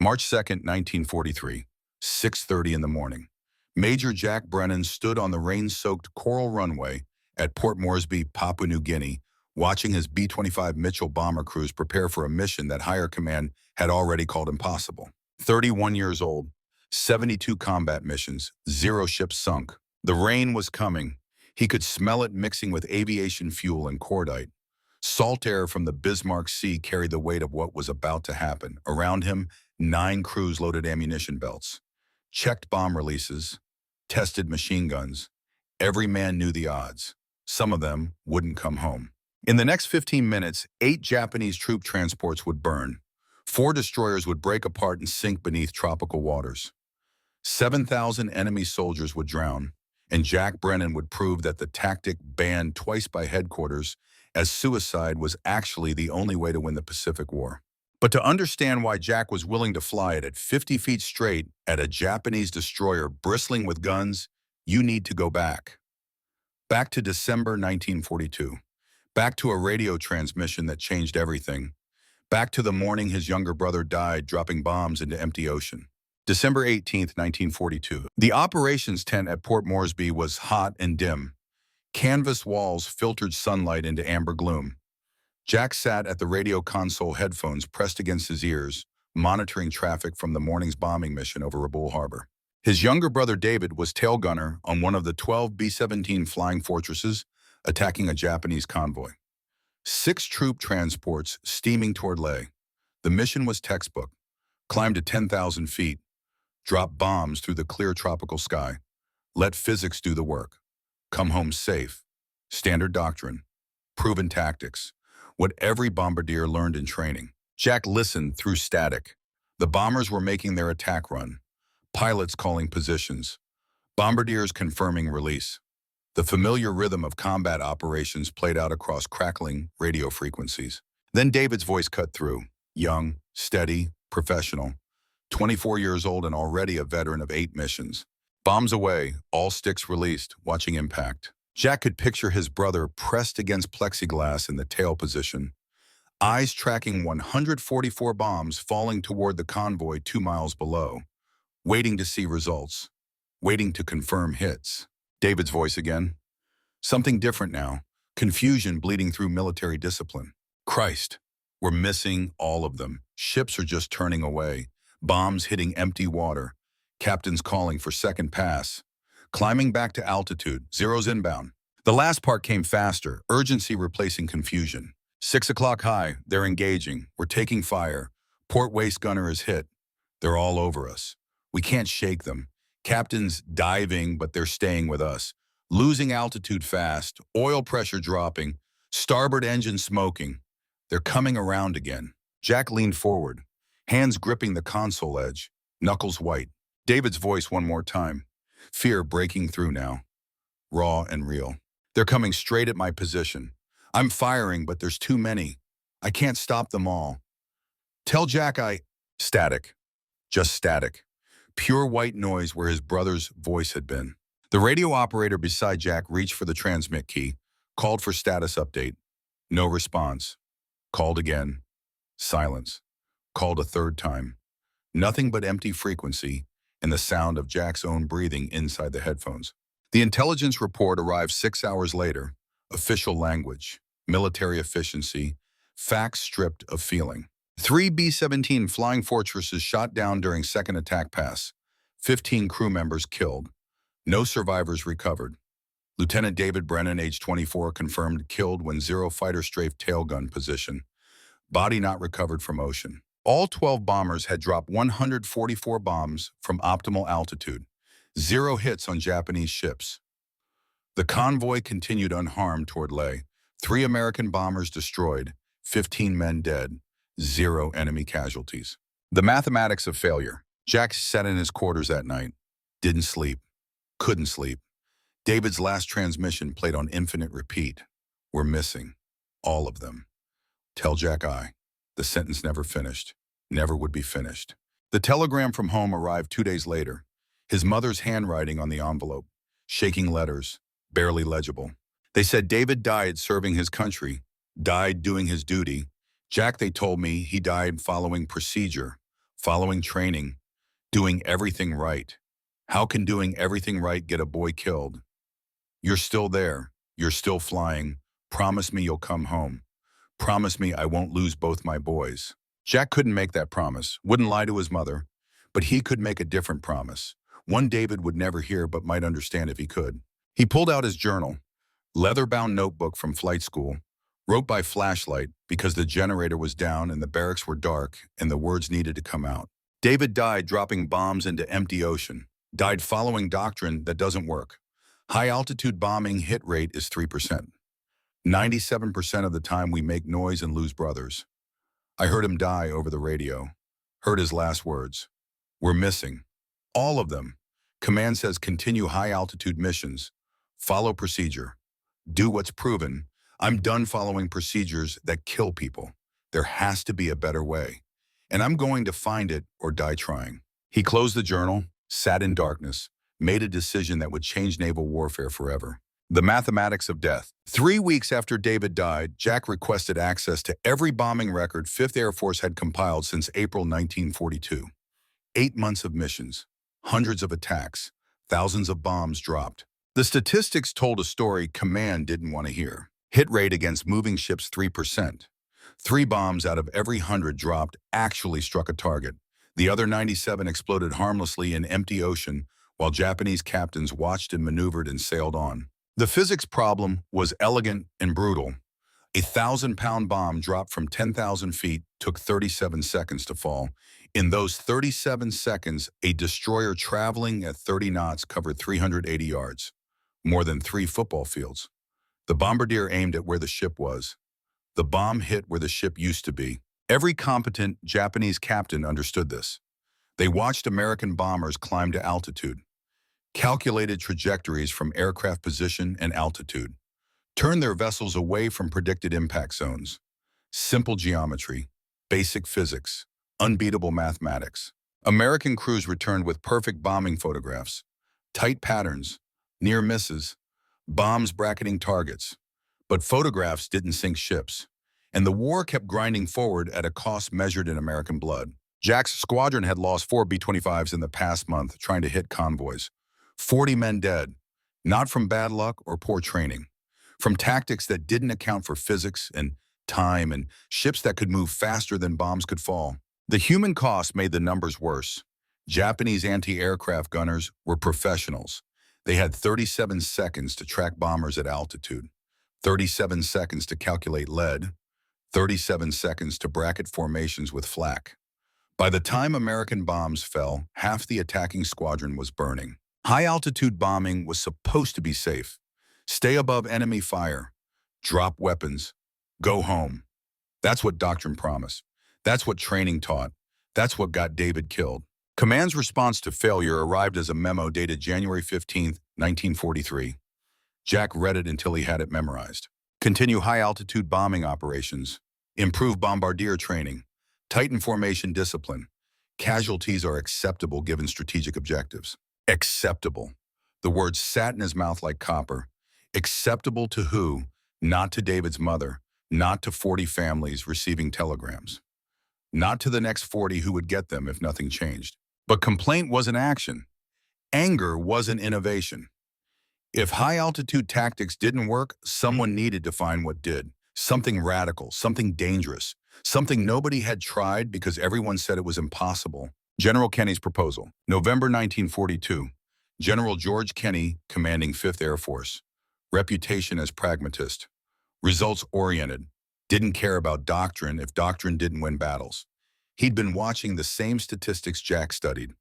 March 2nd, 1943, 6:30 in the morning. Major Jack Brennan stood on the rain-soaked coral runway at Port Moresby, Papua New Guinea, watching his B-25 Mitchell bomber crews prepare for a mission that higher command had already called impossible. 31 years old, 72 combat missions, 0 ships sunk. The rain was coming. He could smell it mixing with aviation fuel and cordite. Salt air from the Bismarck Sea carried the weight of what was about to happen. Around him, 9 crews loaded ammunition belts, checked bomb releases, tested machine guns. Every man knew the odds. Some of them wouldn't come home. In the next 15 minutes, 8 Japanese troop transports would burn. 4 destroyers would break apart and sink beneath tropical waters. 7,000 enemy soldiers would drown, and Jack Brennan would prove that the tactic banned twice by headquarters as suicide was actually the only way to win the Pacific War. But to understand why Jack was willing to fly it at 50 feet straight at a Japanese destroyer bristling with guns, you need to go back. Back to December 1942. Back to a radio transmission that changed everything. Back to the morning his younger brother died dropping bombs into empty ocean. December 18th, 1942. The operations tent at Port Moresby was hot and dim. Canvas walls filtered sunlight into amber gloom. Jack sat at the radio console, headphones pressed against his ears, monitoring traffic from the morning's bombing mission over Rabaul Harbor. His younger brother David was tail gunner on one of the 12 B-17 Flying Fortresses, attacking a Japanese convoy. 6 troop transports steaming toward Leh. The mission was textbook. Climb to 10,000 feet. Drop bombs through the clear tropical sky. Let physics do the work. Come home safe. Standard doctrine. Proven tactics. What every bombardier learned in training. Jack listened through static. The bombers were making their attack run. Pilots calling positions. Bombardiers confirming release. The familiar rhythm of combat operations played out across crackling radio frequencies. Then David's voice cut through. Young, steady, professional. 24 years old and already a veteran of 8 missions. Bombs away, all sticks released, watching impact. Jack could picture his brother pressed against plexiglass in the tail position, eyes tracking 144 bombs falling toward the convoy 2 miles below, waiting to see results, waiting to confirm hits. David's voice again. Something different now, confusion bleeding through military discipline. Christ, we're missing all of them. Ships are just turning away, bombs hitting empty water, captains calling for second pass. Climbing back to altitude, zeros inbound. The last part came faster, urgency replacing confusion. 6 o'clock high, they're engaging. We're taking fire. Port waist gunner is hit. They're all over us. We can't shake them. Captain's diving, but they're staying with us. Losing altitude fast, oil pressure dropping, starboard engine smoking. They're coming around again. Jack leaned forward, hands gripping the console edge, knuckles white. David's voice one more time. Fear breaking through now. Raw and real. They're coming straight at my position. I'm firing, but there's too many. I can't stop them all. Tell Jack Static. Just static. Pure white noise where his brother's voice had been. The radio operator beside Jack reached for the transmit key, called for status update. No response. Called again. Silence. Called a third time. Nothing but empty frequency and the sound of Jack's own breathing inside the headphones. The intelligence report arrived 6 hours later. Official language, military efficiency, facts stripped of feeling. 3 B-17 Flying Fortresses shot down during second attack pass. 15 crew members killed. No survivors recovered. Lieutenant David Brennan, age 24, confirmed killed when 0 fighter strafed tail gun position. Body not recovered from ocean. All 12 bombers had dropped 144 bombs from optimal altitude. 0 hits on Japanese ships. The convoy continued unharmed toward Leh. 3 American bombers destroyed, 15 men dead, 0 enemy casualties. The mathematics of failure. Jack sat in his quarters that night. Didn't sleep. Couldn't sleep. David's last transmission played on infinite repeat. We're missing. All of them. Tell Jack The sentence never finished. Never would be finished. The telegram from home arrived 2 days later. His mother's handwriting on the envelope. Shaking letters. Barely legible. They said David died serving his country. Died doing his duty. Jack, they told me, he died following procedure. following training, doing everything right. How can doing everything right get a boy killed? You're still there. You're still flying. Promise me you'll come home. Promise me I won't lose both my boys. Jack couldn't make that promise, wouldn't lie to his mother, but he could make a different promise. One David would never hear but might understand if he could. He pulled out his journal, leather-bound notebook from flight school, wrote by flashlight because the generator was down and the barracks were dark and the words needed to come out. David died dropping bombs into empty ocean, died following doctrine that doesn't work. High-altitude bombing hit rate is 3%. 97% of the time we make noise and lose brothers. I heard him die over the radio. Heard his last words. We're missing. All of them. Command says continue high-altitude missions. Follow procedure. Do what's proven. I'm done following procedures that kill people. There has to be a better way. And I'm going to find it or die trying. He closed the journal, sat in darkness, made a decision that would change naval warfare forever. The mathematics of death. 3 weeks after David died, Jack requested access to every bombing record 5th Air Force had compiled since April 1942. 8 months of missions, hundreds of attacks, thousands of bombs dropped. The statistics told a story command didn't want to hear. Hit rate against moving ships 3%. 3 bombs out of every 100 dropped actually struck a target. The other 97 exploded harmlessly in empty ocean while Japanese captains watched and maneuvered and sailed on. The physics problem was elegant and brutal. A 1,000-pound bomb dropped from 10,000 feet took 37 seconds to fall. In those 37 seconds, a destroyer traveling at 30 knots covered 380 yards, more than 3 football fields. The bombardier aimed at where the ship was. The bomb hit where the ship used to be. Every competent Japanese captain understood this. They watched American bombers climb to altitude, calculated trajectories from aircraft position and altitude, turned their vessels away from predicted impact zones. Simple geometry, basic physics, unbeatable mathematics. American crews returned with perfect bombing photographs, tight patterns, near misses, bombs bracketing targets. But photographs didn't sink ships, and the war kept grinding forward at a cost measured in American blood. Jack's squadron had lost 4 B-25s in the past month trying to hit convoys. 40 men dead, not from bad luck or poor training, from tactics that didn't account for physics and time and ships that could move faster than bombs could fall. The human cost made the numbers worse. Japanese anti-aircraft gunners were professionals. They had 37 seconds to track bombers at altitude, 37 seconds to calculate lead, 37 seconds to bracket formations with flak. By the time American bombs fell, half the attacking squadron was burning. High-altitude bombing was supposed to be safe. Stay above enemy fire. Drop weapons. Go home. That's what doctrine promised. That's what training taught. That's what got David killed. Command's response to failure arrived as a memo dated January 15, 1943. Jack read it until he had it memorized. Continue high-altitude bombing operations. Improve bombardier training. Tighten formation discipline. Casualties are acceptable given strategic objectives. Acceptable. The word sat in his mouth like copper. Acceptable to who? Not to David's mother. Not to 40 families receiving telegrams. Not to the next 40 who would get them if nothing changed. But complaint wasn't action. Anger wasn't innovation. If high-altitude tactics didn't work, someone needed to find what did. Something radical, something dangerous, something nobody had tried because everyone said it was impossible. General Kenny's proposal. November 1942. General George Kenny, commanding 5th Air Force. Reputation as pragmatist. Results-oriented. Didn't care about doctrine if doctrine didn't win battles. He'd been watching the same statistics Jack studied.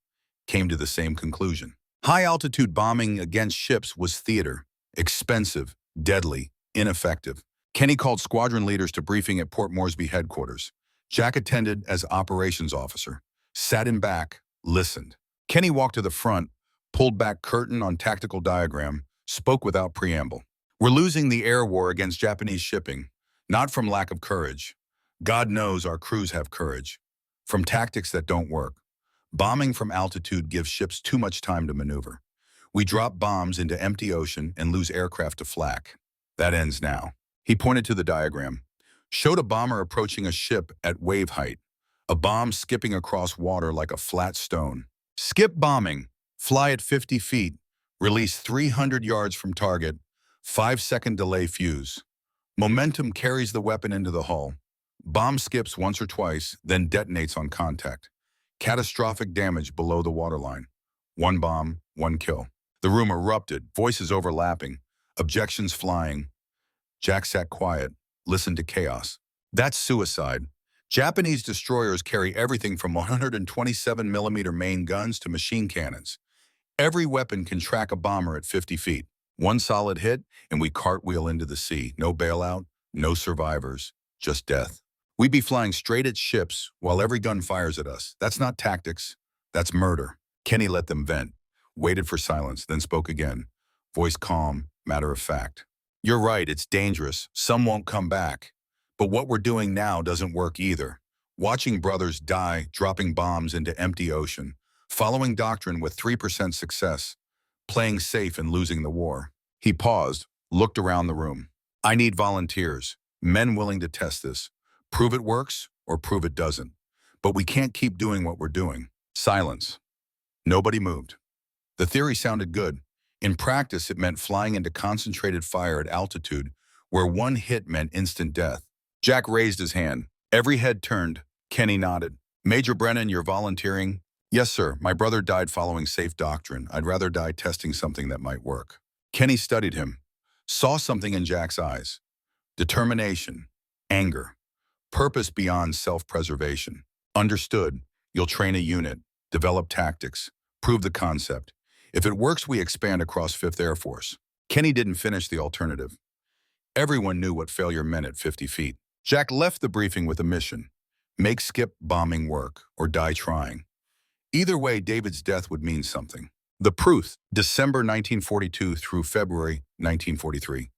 Came to the same conclusion. High-altitude bombing against ships was theater. Expensive, deadly, ineffective. Kenny called squadron leaders to briefing at Port Moresby headquarters. Jack attended as operations officer. Sat in back, listened. Kenny walked to the front, pulled back curtain on tactical diagram, spoke without preamble. We're losing the air war against Japanese shipping, not from lack of courage. God knows our crews have courage. From tactics that don't work. Bombing from altitude gives ships too much time to maneuver. We drop bombs into empty ocean and lose aircraft to flak. That ends now. He pointed to the diagram. Showed a bomber approaching a ship at wave height. A bomb skipping across water like a flat stone. Skip bombing. Fly at 50 feet. Release 300 yards from target. 5-second delay fuse. Momentum carries the weapon into the hull. Bomb skips once or twice, then detonates on contact. Catastrophic damage below the waterline. One bomb, one kill. The room erupted, voices overlapping, objections flying. Jack sat quiet, listened to chaos. That's suicide. Japanese destroyers carry everything from 127mm main guns to machine cannons. Every weapon can track a bomber at 50 feet. One solid hit, and we cartwheel into the sea. No bailout, no survivors, just death. We'd be flying straight at ships while every gun fires at us. That's not tactics, that's murder. Kenny let them vent, waited for silence, then spoke again. Voice calm, matter of fact. You're right, it's dangerous. Some won't come back. But what we're doing now doesn't work either. Watching brothers die, dropping bombs into empty ocean, following doctrine with 3% success, playing safe and losing the war. He paused, looked around the room. I need volunteers, men willing to test this. Prove it works or prove it doesn't. But we can't keep doing what we're doing. Silence. Nobody moved. The theory sounded good. In practice, it meant flying into concentrated fire at altitude where one hit meant instant death. Jack raised his hand. Every head turned. Kenny nodded. Major Brennan, you're volunteering? Yes, sir. My brother died following safe doctrine. I'd rather die testing something that might work. Kenny studied him, saw something in Jack's eyes. Determination, anger, purpose beyond self-preservation. Understood. You'll train a unit, develop tactics, prove the concept. If it works, we expand across 5th Air Force. Kenny didn't finish the alternative. Everyone knew what failure meant at 50 feet. Jack left the briefing with a mission. Make skip bombing work or die trying. Either way, David's death would mean something. The Pruth, December 1942 through February 1943.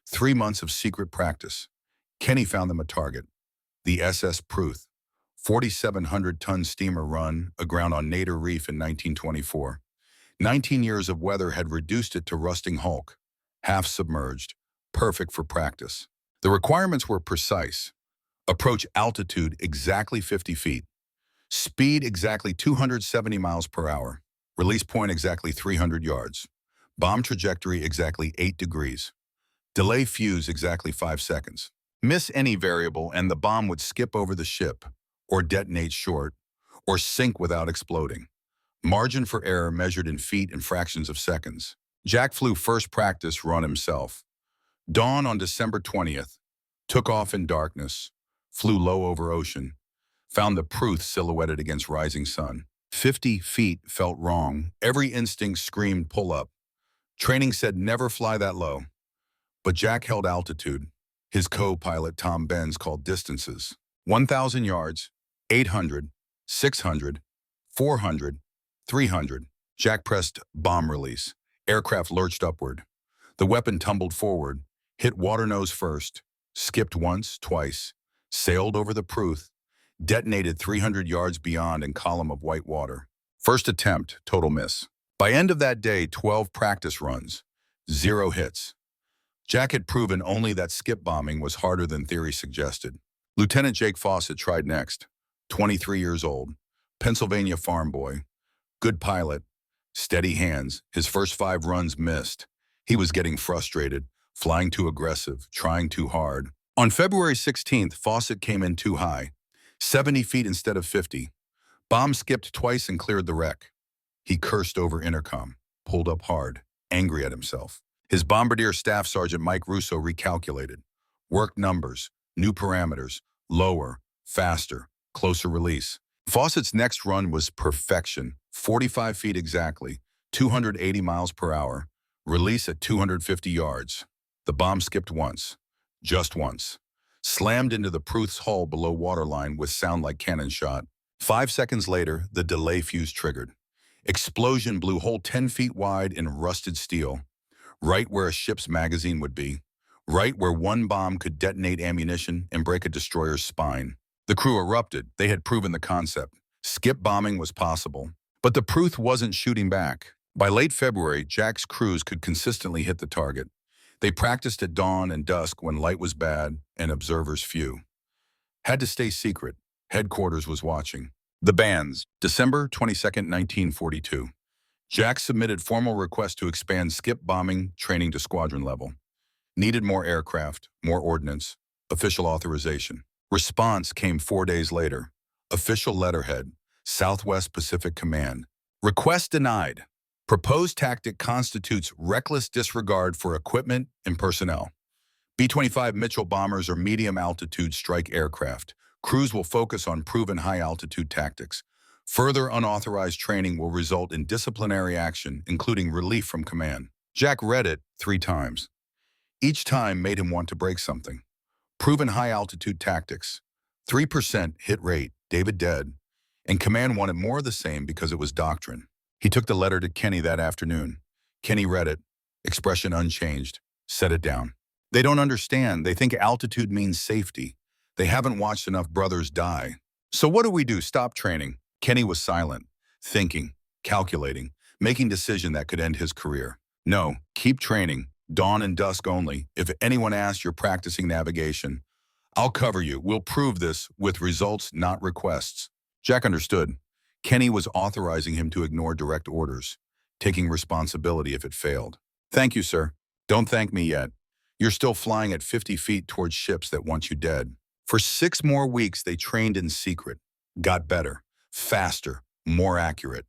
3 months of secret practice. Kenny found them a target. The SS Pruth, 4,700-ton steamer run aground on Nader Reef in 1924. 19 years of weather had reduced it to rusting hulk, half submerged, perfect for practice. The requirements were precise. Approach altitude exactly 50 feet. Speed exactly 270 miles per hour. Release point exactly 300 yards. Bomb trajectory exactly 8 degrees. Delay fuse exactly 5 seconds. Miss any variable and the bomb would skip over the ship, or detonate short, or sink without exploding. Margin for error measured in feet and fractions of seconds. Jack flew first practice run himself. Dawn on December 20th. Took off in darkness. Flew low over ocean. Found the Pruth silhouetted against rising sun. 50 feet felt wrong. Every instinct screamed pull up. Training said never fly that low. But Jack held altitude. His co-pilot Tom Benz called distances. 1,000 yards, 800, 600, 400, 300. Jack pressed bomb release. Aircraft lurched upward. The weapon tumbled forward, hit water nose first, skipped once, twice, sailed over the Pruth, detonated 300 yards beyond in column of white water. First attempt, total miss. By end of that day, 12 practice runs, 0 hits. Jack had proven only that skip bombing was harder than theory suggested. Lieutenant Jake Fawcett tried next, 23 years old, Pennsylvania farm boy, good pilot, steady hands. His first 5 runs missed. He was getting frustrated, flying too aggressive, trying too hard. On February 16th, Fawcett came in too high, 70 feet instead of 50. Bomb skipped twice and cleared the wreck. He cursed over intercom, pulled up hard, angry at himself. His Bombardier Staff Sergeant Mike Russo recalculated. Worked numbers, new parameters, lower, faster, closer release. Fawcett's next run was perfection, 45 feet exactly, 280 miles per hour, release at 250 yards. The bomb skipped once, just once. Slammed into the Pruth's hull below waterline with sound like cannon shot. 5 seconds later, the delay fuse triggered. Explosion blew hole 10 feet wide in rusted steel, right where a ship's magazine would be, right where one bomb could detonate ammunition and break a destroyer's spine. The crew erupted. They had proven the concept. Skip bombing was possible. But the Pruth wasn't shooting back. By late February, Jack's crews could consistently hit the target. They practiced at dawn and dusk when light was bad and observers few. Had to stay secret. Headquarters was watching. The bands, December 22nd, 1942. Jack submitted formal request to expand skip bombing training to squadron level. Needed more aircraft, more ordnance, official authorization. Response came 4 days later. Official letterhead, Southwest Pacific Command. Request denied. Proposed tactic constitutes reckless disregard for equipment and personnel. B-25 Mitchell bombers are medium-altitude strike aircraft. Crews will focus on proven high-altitude tactics. Further unauthorized training will result in disciplinary action, including relief from command. Jack read it 3 times. Each time made him want to break something. Proven high-altitude tactics. 3% hit rate, David dead. And command wanted more of the same because it was doctrine. He took the letter to Kenny that afternoon. Kenny read it, expression unchanged, set it down. They don't understand. They think altitude means safety. They haven't watched enough brothers die. So what do we do? Stop training. Kenny was silent, thinking, calculating, making decision that could end his career. No, keep training. Dawn and dusk only. If anyone asks you're practicing navigation, I'll cover you. We'll prove this with results, not requests. Jack understood. Kenny was authorizing him to ignore direct orders, taking responsibility if it failed. Thank you, sir. Don't thank me yet. You're still flying at 50 feet towards ships that want you dead. For 6 more weeks, they trained in secret, got better, faster, more accurate.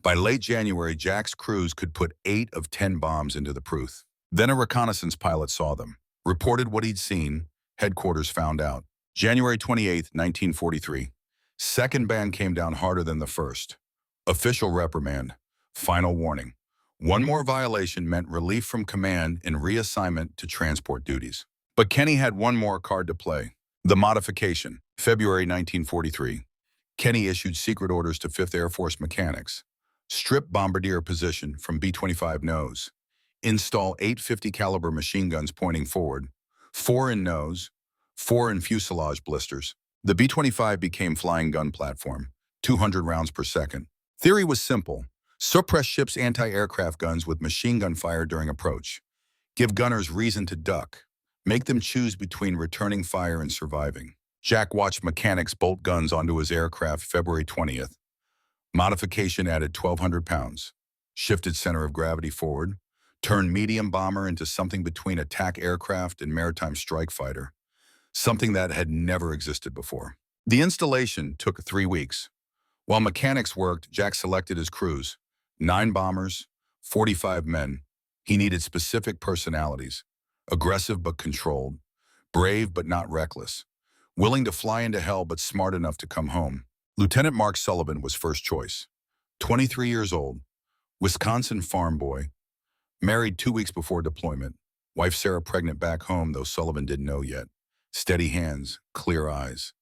By late January, Jack's crews could put 8 of 10 bombs into the Pruth. Then a reconnaissance pilot saw them, reported what he'd seen. Headquarters found out. January 28, 1943. Second ban came down harder than the first. Official reprimand. Final warning. One more violation meant relief from command and reassignment to transport duties. But Kenny had one more card to play. The modification. February 1943. Kenny issued secret orders to 5th Air Force mechanics. Strip bombardier position from B-25 nose. Install 850 caliber machine guns pointing forward. 4 in nose, 4 in fuselage blisters. The B-25 became flying gun platform, 200 rounds per second. Theory was simple. Suppress ships' anti-aircraft guns with machine gun fire during approach. Give gunners reason to duck. Make them choose between returning fire and surviving. Jack watched mechanics bolt guns onto his aircraft February 20th. Modification added 1,200 pounds. Shifted center of gravity forward. Turned medium bomber into something between attack aircraft and maritime strike fighter. Something that had never existed before. The installation took 3 weeks. While mechanics worked, Jack selected his crews. 9 bombers, 45 men. He needed specific personalities. Aggressive but controlled. Brave but not reckless. Willing to fly into hell but smart enough to come home. Lieutenant Mark Sullivan was first choice. 23 years old. Wisconsin farm boy. Married 2 weeks before deployment. Wife Sarah pregnant back home, though Sullivan didn't know yet. Steady hands, clear eyes.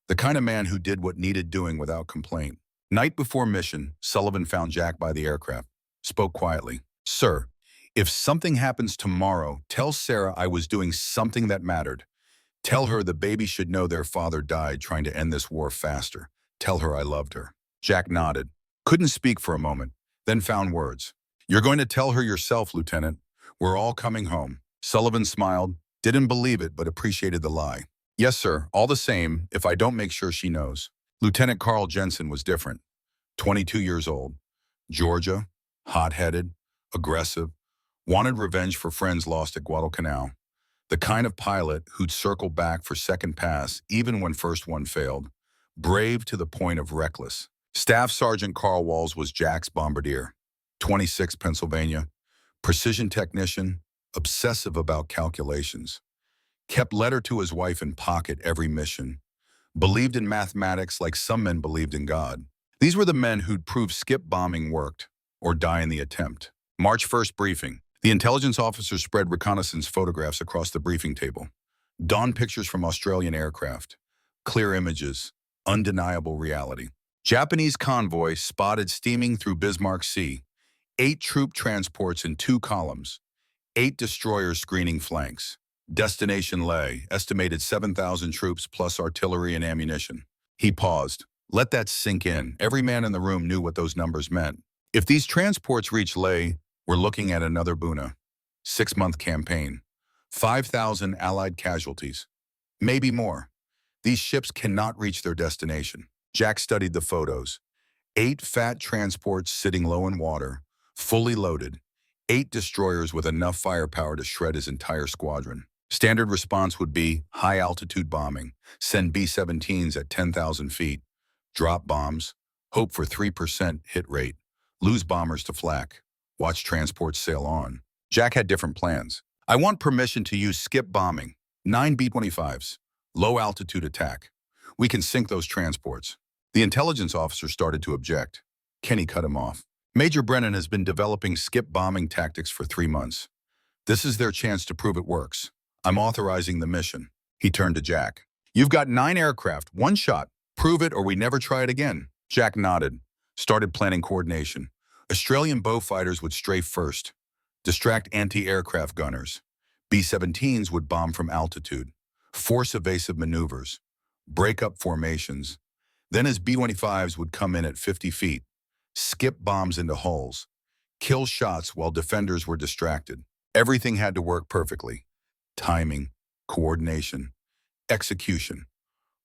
The kind of man who did what needed doing without complaint. Night before mission, Sullivan found Jack by the aircraft. Spoke quietly. Sir, if something happens tomorrow, tell Sarah I was doing something that mattered. Tell her the baby should know their father died trying to end this war faster. Tell her I loved her. Jack nodded. Couldn't speak for a moment, then found words. You're going to tell her yourself, Lieutenant. We're all coming home. Sullivan smiled, didn't believe it, but appreciated the lie. Yes, sir. All the same, if I don't make sure she knows. Lieutenant Carl Jensen was different. 22 years old. Georgia. Hot-headed. Aggressive. Wanted revenge for friends lost at Guadalcanal. The kind of pilot who'd circle back for second pass even when first one failed. Brave to the point of reckless. Staff Sergeant Carl Walls was Jack's bombardier. 26 Pennsylvania. Precision technician. Obsessive about calculations. Kept letter to his wife in pocket every mission. Believed in mathematics like some men believed in God. These were the men who'd prove skip bombing worked, or die in the attempt. March 1st briefing. The intelligence officers spread reconnaissance photographs across the briefing table. Dawn pictures from Australian aircraft. Clear images. Undeniable reality. Japanese convoy spotted steaming through Bismarck Sea. 8 troop transports in 2 columns. 8 destroyers screening flanks. Destination Leh, estimated 7,000 troops plus artillery and ammunition. He paused. Let that sink in. Every man in the room knew what those numbers meant. If these transports reach Leh, we're looking at another Buna. 6-month campaign. 5,000 Allied casualties. Maybe more. These ships cannot reach their destination. Jack studied the photos. 8 fat transports sitting low in water, fully loaded. 8 destroyers with enough firepower to shred his entire squadron. Standard response would be high-altitude bombing, send B-17s at 10,000 feet, drop bombs, hope for 3% hit rate, lose bombers to flak, watch transports sail on. Jack had different plans. I want permission to use skip bombing, 9 B-25s, low-altitude attack. We can sink those transports. The intelligence officer started to object. Kenny cut him off. Major Brennan has been developing skip bombing tactics for 3 months. This is their chance to prove it works. I'm authorizing the mission. He turned to Jack. You've got 9 aircraft, 1 shot. Prove it or we never try it again. Jack nodded, started planning coordination. Australian Beaufighters would strafe first, distract anti-aircraft gunners. B-17s would bomb from altitude, force evasive maneuvers, break up formations. Then his B-25s would come in at 50 feet, skip bombs into hulls, kill shots while defenders were distracted. Everything had to work perfectly. Timing, coordination, execution.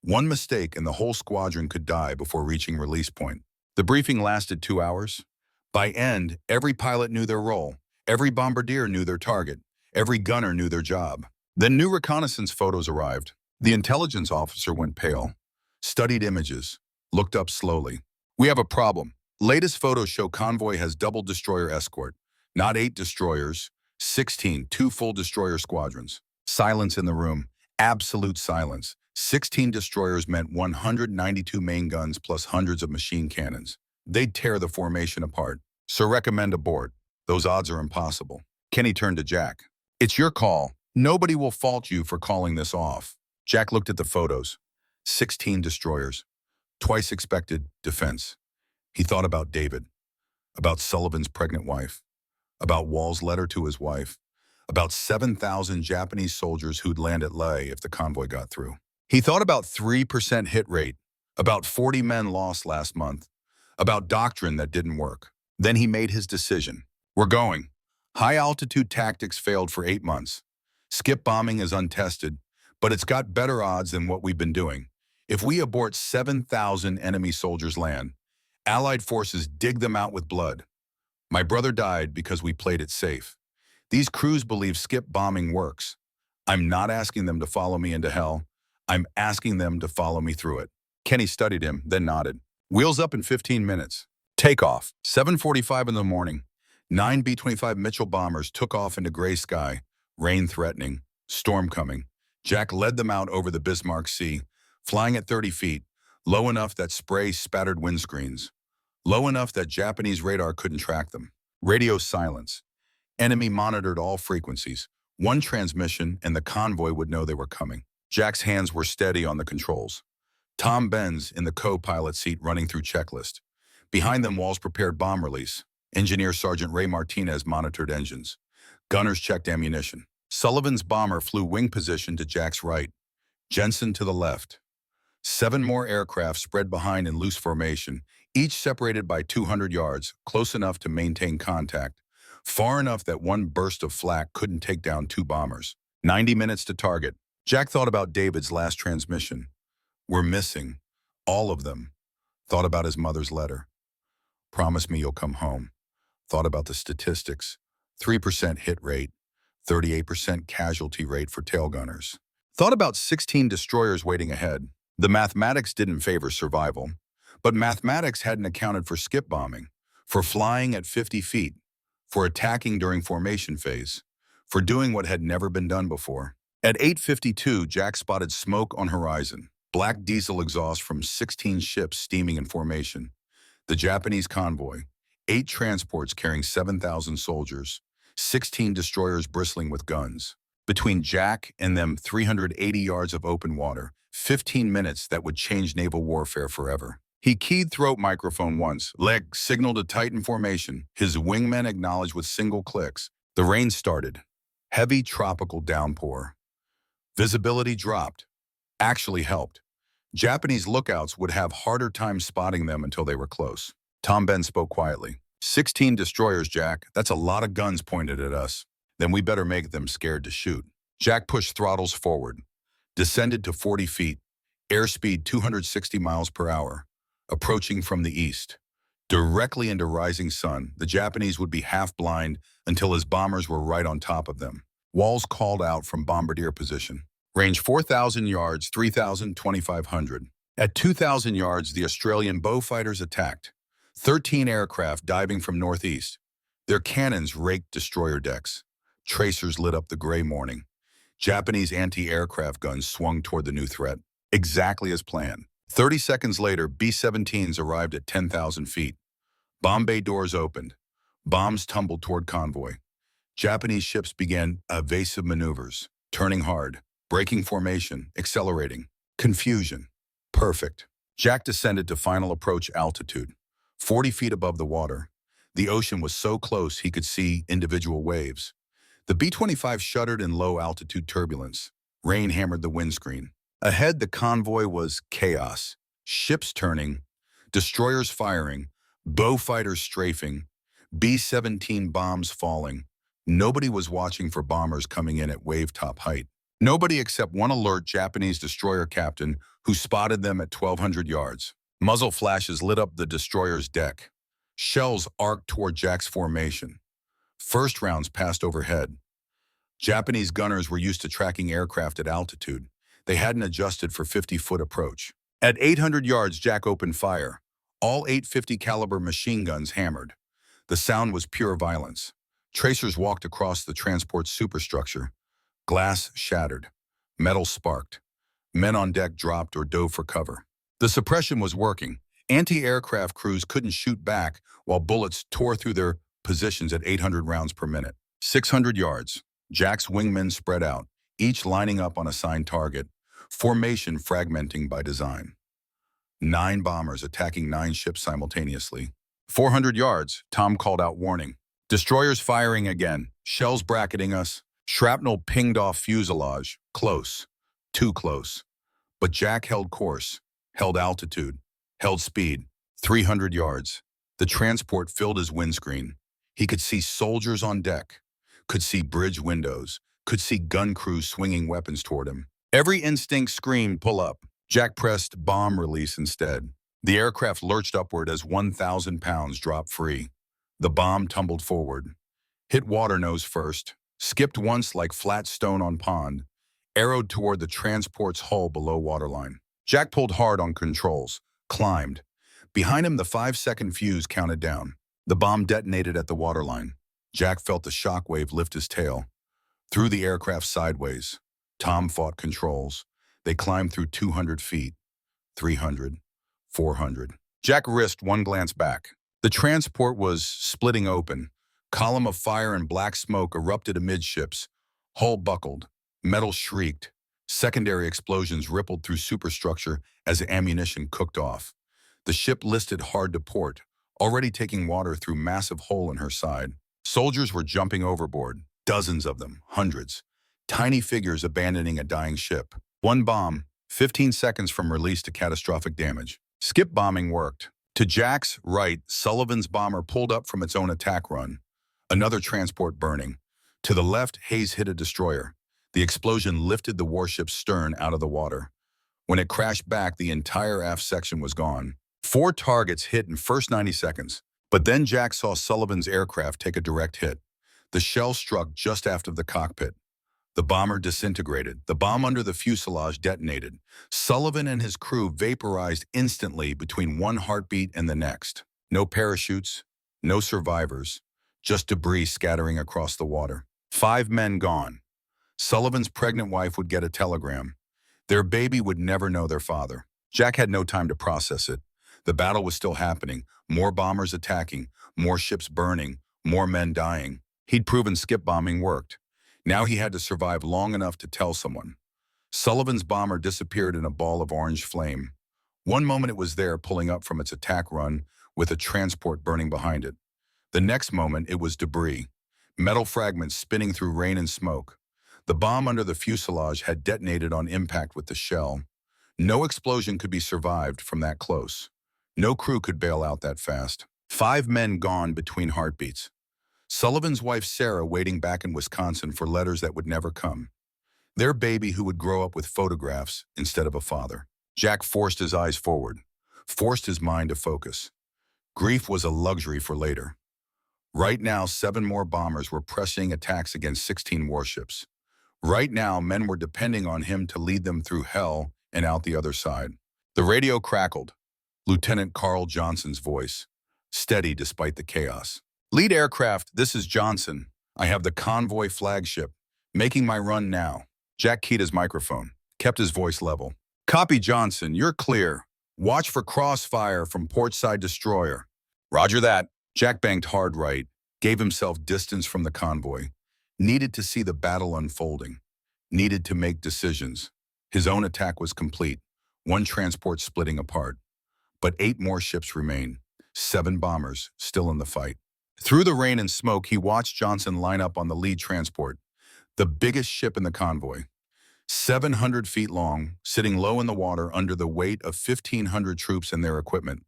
One mistake and the whole squadron could die before reaching release point. The briefing lasted 2 hours. By end, every pilot knew their role. Every bombardier knew their target. Every gunner knew their job. Then new reconnaissance photos arrived. The intelligence officer went pale, studied images, looked up slowly. We have a problem. Latest photos show convoy has double destroyer escort. Not 8 destroyers, 16, 2 full destroyer squadrons. Silence in the room. Absolute silence. 16 destroyers meant 192 main guns plus hundreds of machine cannons. They'd tear the formation apart. So recommend abort. Those odds are impossible. Kenny turned to Jack. It's your call. Nobody will fault you for calling this off. Jack looked at the photos. 16 destroyers. Twice expected defense. He thought about David, about Sullivan's pregnant wife, about Wall's letter to his wife, about 7,000 Japanese soldiers who'd land at Leh if the convoy got through. He thought about 3% hit rate, about 40 men lost last month, about doctrine that didn't work. Then he made his decision. We're going. High-altitude tactics failed for 8 months. Skip bombing is untested, but it's got better odds than what we've been doing. If we abort 7,000 enemy soldiers land, Allied forces dig them out with blood. My brother died because we played it safe. These crews believe skip bombing works. I'm not asking them to follow me into hell. I'm asking them to follow me through it. Kenny studied him, then nodded. Wheels up in 15 minutes. Takeoff. 7:45 in the morning. 9 B-25 Mitchell bombers took off into gray sky, rain threatening, storm coming. Jack led them out over the Bismarck Sea, flying at 30 feet, low enough that spray spattered windscreens, low enough that Japanese radar couldn't track them. Radio silence. Enemy monitored all frequencies. One transmission and the convoy would know they were coming. Jack's hands were steady on the controls. Tom Benz in the co-pilot seat running through checklist. Behind them, Walls prepared bomb release. Engineer Sergeant Ray Martinez monitored engines. Gunners checked ammunition. Sullivan's bomber flew wing position to Jack's right. Jensen to the left. 7 more aircraft spread behind in loose formation, each separated by 200 yards, close enough to maintain contact, far enough that one burst of flak couldn't take down 2 bombers. 90 minutes to target. Jack thought about David's last transmission. We're missing. All of them. Thought about his mother's letter. Promise me you'll come home. Thought about the statistics. 3% hit rate. 38% casualty rate for tail gunners. Thought about 16 destroyers waiting ahead. The mathematics didn't favor survival, but mathematics hadn't accounted for skip bombing, for flying at 50 feet, for attacking during formation phase, for doing what had never been done before. At 8:52, Jack spotted smoke on horizon, black diesel exhaust from 16 ships steaming in formation. The Japanese convoy, 8 transports carrying 7,000 soldiers, 16 destroyers bristling with guns. Between Jack and them, 380 yards of open water, 15 minutes that would change naval warfare forever. He keyed throat microphone once, leg signaled to tighten formation. His wingmen acknowledged with single clicks. The rain started. Heavy tropical downpour. Visibility dropped. Actually helped. Japanese lookouts would have harder time spotting them until they were close. Tom Ben spoke quietly. 16 destroyers, Jack. That's a lot of guns pointed at us. Then we better make them scared to shoot. Jack pushed throttles forward, descended to 40 feet, Airspeed 260 miles per hour, approaching from the east. Directly into rising sun, the Japanese would be half blind until his bombers were right on top of them. Walls called out from bombardier position. Range 4,000 yards, 3,000, 2,500. At 2,000 yards, the Australian Beaufighters attacked. 13 aircraft diving from northeast. Their cannons raked destroyer decks. Tracers lit up the gray morning. Japanese anti-aircraft guns swung toward the new threat, exactly as planned. 30 seconds later, B-17s arrived at 10,000 feet. Bomb bay doors opened. Bombs tumbled toward convoy. Japanese ships began evasive maneuvers, turning hard, breaking formation, accelerating. Confusion. Perfect. Jack descended to final approach altitude, 40 feet above the water. The ocean was so close he could see individual waves. The B-25 shuddered in low-altitude turbulence. Rain hammered the windscreen. Ahead, the convoy was chaos. Ships turning, destroyers firing, Beaufighters strafing, B-17 bombs falling. Nobody was watching for bombers coming in at wave-top height. Nobody except one alert Japanese destroyer captain who spotted them at 1,200 yards. Muzzle flashes lit up the destroyer's deck. Shells arced toward Jack's formation. First rounds passed overhead. Japanese gunners were used to tracking aircraft at altitude. They hadn't adjusted for 50-foot approach. At 800 yards, Jack opened fire. All 850 caliber machine guns hammered. The sound was pure violence. Tracers walked across the transport's superstructure. Glass shattered. Metal sparked. Men on deck dropped or dove for cover. The suppression was working. Anti-aircraft crews couldn't shoot back while bullets tore through their positions at 800 rounds per minute. 600 yards. Jack's wingmen spread out, each lining up on assigned target, formation fragmenting by design. 9 bombers attacking 9 ships simultaneously. 400 yards, Tom called out warning. Destroyers firing again, shells bracketing us. Shrapnel pinged off fuselage. Close. Too close. But Jack held course, held altitude, held speed. 300 yards. The transport filled his windscreen. He could see soldiers on deck, could see bridge windows, could see gun crews swinging weapons toward him. Every instinct screamed, pull up. Jack pressed bomb release instead. The aircraft lurched upward as 1,000 pounds dropped free. The bomb tumbled forward, hit water nose first, skipped once like flat stone on pond, arrowed toward the transport's hull below waterline. Jack pulled hard on controls, climbed. Behind him, the 5-second fuse counted down. The bomb detonated at the waterline. Jack felt the shockwave lift his tail. Threw the aircraft sideways. Tom fought controls. They climbed through 200 feet, 300, 400. Jack risked one glance back. The transport was splitting open. Column of fire and black smoke erupted amidships. Hull buckled. Metal shrieked. Secondary explosions rippled through superstructure as ammunition cooked off. The ship listed hard to port, already taking water through massive hole in her side. Soldiers were jumping overboard, dozens of them, hundreds. Tiny figures abandoning a dying ship. One bomb, 15 seconds from release to catastrophic damage. Skip bombing worked. To Jack's right, Sullivan's bomber pulled up from its own attack run. Another transport burning. To the left, Hayes hit a destroyer. The explosion lifted the warship's stern out of the water. When it crashed back, the entire aft section was gone. 4 targets hit in first 90 seconds. But then Jack saw Sullivan's aircraft take a direct hit. The shell struck just after the cockpit. The bomber disintegrated. The bomb under the fuselage detonated. Sullivan and his crew vaporized instantly between one heartbeat and the next. No parachutes, no survivors, just debris scattering across the water. 5 men gone. Sullivan's pregnant wife would get a telegram. Their baby would never know their father. Jack had no time to process it. The battle was still happening. More bombers attacking, more ships burning, more men dying. He'd proven skip bombing worked. Now he had to survive long enough to tell someone. Sullivan's bomber disappeared in a ball of orange flame. One moment it was there pulling up from its attack run with a transport burning behind it. The next moment it was debris, metal fragments spinning through rain and smoke. The bomb under the fuselage had detonated on impact with the shell. No explosion could be survived from that close. No crew could bail out that fast. 5 men gone between heartbeats. Sullivan's wife Sarah waiting back in Wisconsin for letters that would never come. Their baby who would grow up with photographs instead of a father. Jack forced his eyes forward, forced his mind to focus. Grief was a luxury for later. Right now, 7 more bombers were pressing attacks against 16 warships. Right now, men were depending on him to lead them through hell and out the other side. The radio crackled. Lieutenant Carl Johnson's voice, steady despite the chaos. Lead aircraft, this is Johnson. I have the convoy flagship. Making my run now. Jack keyed his microphone, kept his voice level. Copy, Johnson, you're clear. Watch for crossfire from portside destroyer. Roger that. Jack banked hard right, gave himself distance from the convoy. Needed to see the battle unfolding. Needed to make decisions. His own attack was complete, 1 transport splitting apart. But 8 more ships remain, 7 bombers still in the fight. Through the rain and smoke, he watched Johnson line up on the lead transport, the biggest ship in the convoy. 700 feet long, sitting low in the water under the weight of 1,500 troops and their equipment.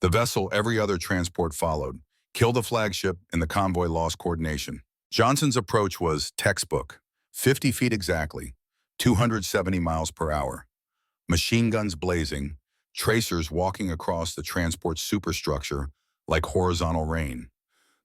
The vessel every other transport followed, killed the flagship, and the convoy lost coordination. Johnson's approach was textbook, 50 feet exactly, 270 miles per hour. Machine guns blazing, tracers walking across the transport's superstructure like horizontal rain.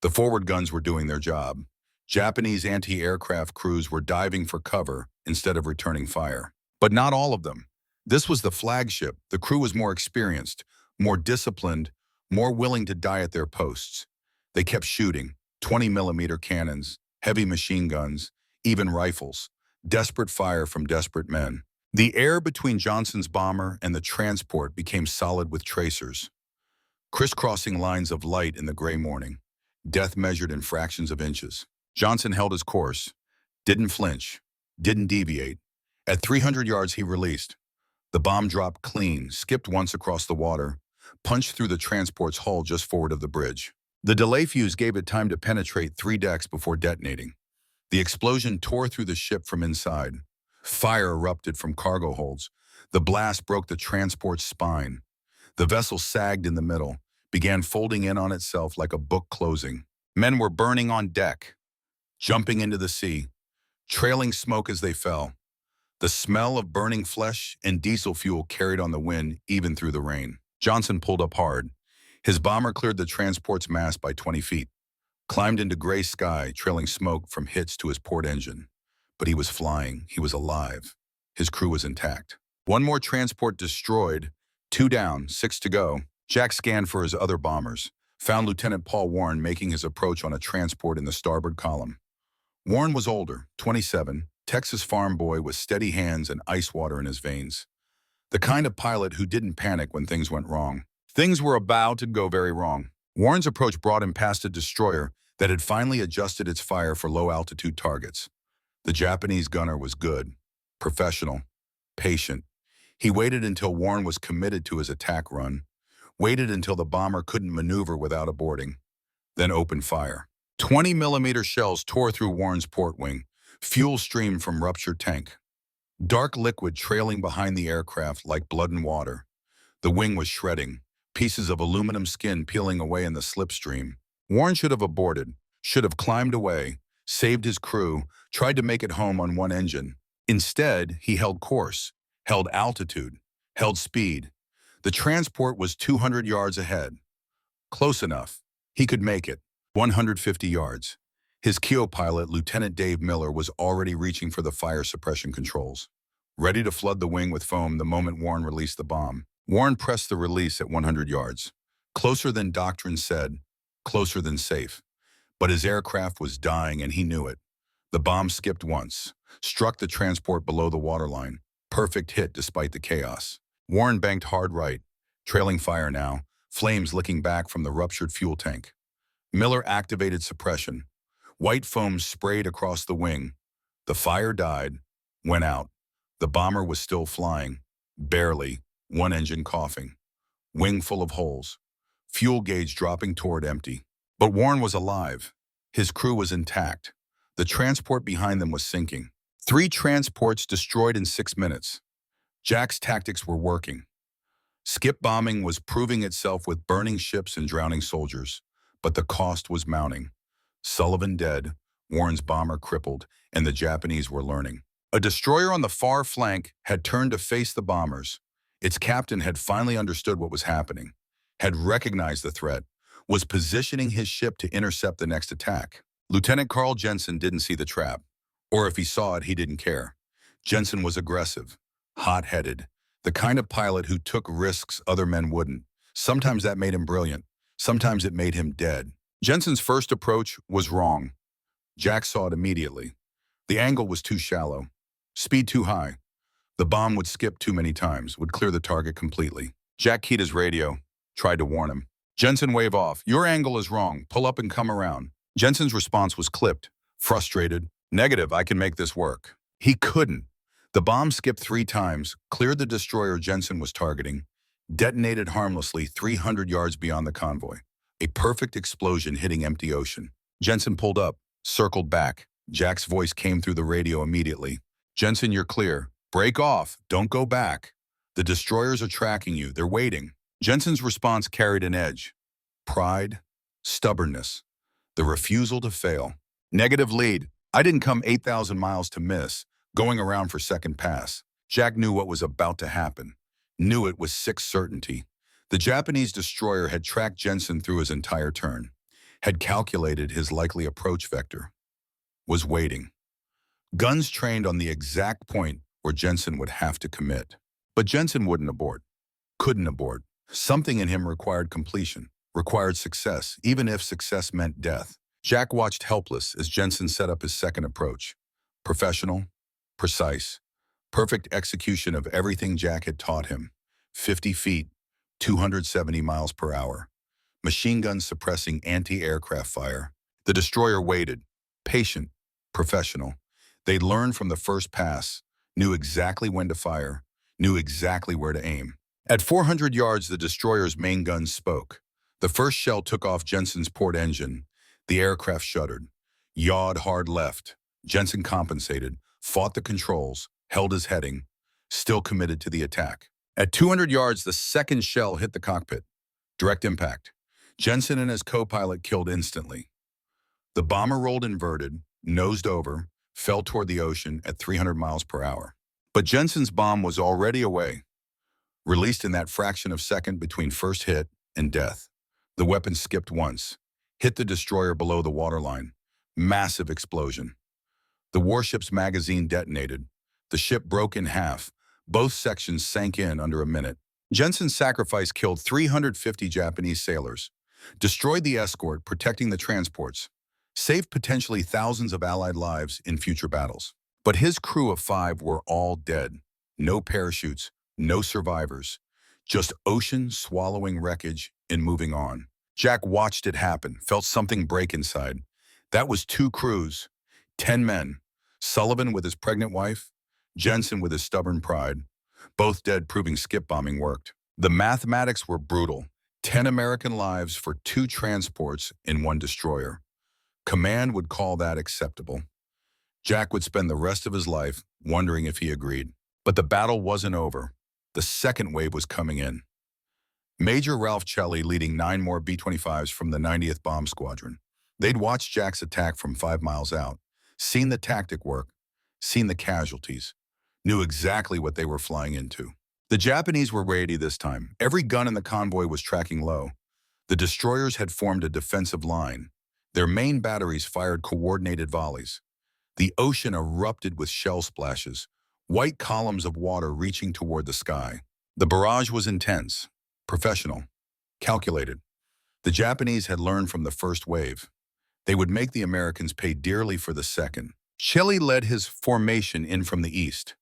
The forward guns were doing their job. Japanese anti-aircraft crews were diving for cover instead of returning fire. But not all of them. This was the flagship. The crew was more experienced, more disciplined, more willing to die at their posts. They kept shooting, 20-millimeter cannons, heavy machine guns, even rifles, desperate fire from desperate men. The air between Johnson's bomber and the transport became solid with tracers, crisscrossing lines of light in the gray morning, death measured in fractions of inches. Johnson held his course, didn't flinch, didn't deviate. At 300 yards, he released. The bomb dropped clean, skipped once across the water, punched through the transport's hull just forward of the bridge. The delay fuse gave it time to penetrate 3 decks before detonating. The explosion tore through the ship from inside. Fire erupted from cargo holds. The blast broke the transport's spine. The vessel sagged in the middle, began folding in on itself like a book closing. Men were burning on deck, jumping into the sea, trailing smoke as they fell. The smell of burning flesh and diesel fuel carried on the wind even through the rain. Johnson pulled up hard. His bomber cleared the transport's mast by 20 feet, climbed into gray sky, trailing smoke from hits to his port engine. But he was flying. He was alive. His crew was intact. 1 more transport destroyed, 2 down, 6 to go. Jack scanned for his other bombers, found Lieutenant Paul Warren making his approach on a transport in the starboard column. Warren was older, 27, Texas farm boy with steady hands and ice water in his veins. The kind of pilot who didn't panic when things went wrong. Things were about to go very wrong. Warren's approach brought him past a destroyer that had finally adjusted its fire for low-altitude targets. The Japanese gunner was good, professional, patient. He waited until Warren was committed to his attack run, waited until the bomber couldn't maneuver without aborting, then opened fire. 20-millimeter shells tore through Warren's port wing. Fuel streamed from ruptured tank. Dark liquid trailing behind the aircraft like blood and water. The wing was shredding, pieces of aluminum skin peeling away in the slipstream. Warren should have aborted, should have climbed away, saved his crew, tried to make it home on one engine. Instead, he held course, held altitude, held speed. The transport was 200 yards ahead. Close enough. He could make it. 150 yards. His keel pilot, Lieutenant Dave Miller, was already reaching for the fire suppression controls, ready to flood the wing with foam the moment Warren released the bomb. Warren pressed the release at 100 yards. Closer than doctrine said, closer than safe. But his aircraft was dying and he knew it. The bomb skipped once, struck the transport below the waterline. Perfect hit despite the chaos. Warren banked hard right, trailing fire now, flames licking back from the ruptured fuel tank. Miller activated suppression. White foam sprayed across the wing. The fire died, went out. The bomber was still flying, barely, one engine coughing. Wing full of holes. Fuel gauge dropping toward empty. But Warren was alive. His crew was intact. The transport behind them was sinking. 3 transports destroyed in 6 minutes. Jack's tactics were working. Skip bombing was proving itself with burning ships and drowning soldiers, but the cost was mounting. Sullivan dead, Warren's bomber crippled, and the Japanese were learning. A destroyer on the far flank had turned to face the bombers. Its captain had finally understood what was happening, had recognized the threat, was positioning his ship to intercept the next attack. Lieutenant Carl Jensen didn't see the trap, or if he saw it, he didn't care. Jensen was aggressive, hot-headed, the kind of pilot who took risks other men wouldn't. Sometimes that made him brilliant, sometimes it made him dead. Jensen's first approach was wrong. Jack saw it immediately. The angle was too shallow, speed too high. The bomb would skip too many times, would clear the target completely. Jack keyed his radio, tried to warn him. Jensen wave off. Your angle is wrong. Pull up and come around. Jensen's response was clipped, frustrated. Negative, I can make this work. He couldn't. The bomb skipped 3 times, cleared the destroyer Jensen was targeting, detonated harmlessly 300 yards beyond the convoy. A perfect explosion hitting empty ocean. Jensen pulled up, circled back. Jack's voice came through the radio immediately. Jensen, you're clear. Break off. Don't go back. The destroyers are tracking you. They're waiting. Jensen's response carried an edge. Pride, stubbornness, the refusal to fail. Negative lead. I didn't come 8,000 miles to miss, going around for second pass. Jack knew what was about to happen. Knew it with sick certainty. The Japanese destroyer had tracked Jensen through his entire turn, had calculated his likely approach vector, was waiting. Guns trained on the exact point where Jensen would have to commit. But Jensen wouldn't abort, couldn't abort. Something in him required completion, required success, even if success meant death. Jack watched helpless as Jensen set up his second approach. Professional, precise, perfect execution of everything Jack had taught him. 50 feet, 270 miles per hour. Machine guns suppressing anti-aircraft fire. The destroyer waited, patient, professional. They'd learned from the first pass, knew exactly when to fire, knew exactly where to aim. At 400 yards, the destroyer's main guns spoke. The first shell took off Jensen's port engine. The aircraft shuddered, yawed hard left. Jensen compensated, fought the controls, held his heading, still committed to the attack. At 200 yards, the second shell hit the cockpit. Direct impact. Jensen and his co-pilot killed instantly. The bomber rolled inverted, nosed over, fell toward the ocean at 300 miles per hour. But Jensen's bomb was already away, released in that fraction of a second between first hit and death. The weapon skipped once, hit the destroyer below the waterline. Massive explosion. The warship's magazine detonated. The ship broke in half. Both sections sank in under a minute. Jensen's sacrifice killed 350 Japanese sailors, destroyed the escort protecting the transports, saved potentially thousands of Allied lives in future battles. But his crew of 5 were all dead. No parachutes, no survivors, just ocean swallowing wreckage and moving on. Jack watched it happen, felt something break inside. That was 2 crews, 10 men, Sullivan with his pregnant wife, Jensen with his stubborn pride, both dead, proving skip bombing worked. The mathematics were brutal. 10 American lives for 2 transports in 1 destroyer. Command would call that acceptable. Jack would spend the rest of his life wondering if he agreed. But the battle wasn't over. The second wave was coming in. Major Ralph Chelly leading 9 more B-25s from the 90th Bomb Squadron. They'd watched Jack's attack from 5 miles out, seen the tactic work, seen the casualties, knew exactly what they were flying into. The Japanese were ready this time. Every gun in the convoy was tracking low. The destroyers had formed a defensive line. Their main batteries fired coordinated volleys. The ocean erupted with shell splashes, white columns of water reaching toward the sky. The barrage was intense, professional, calculated. The Japanese had learned from the first wave. They would make the Americans pay dearly for the second. Chelly led his formation in from the east,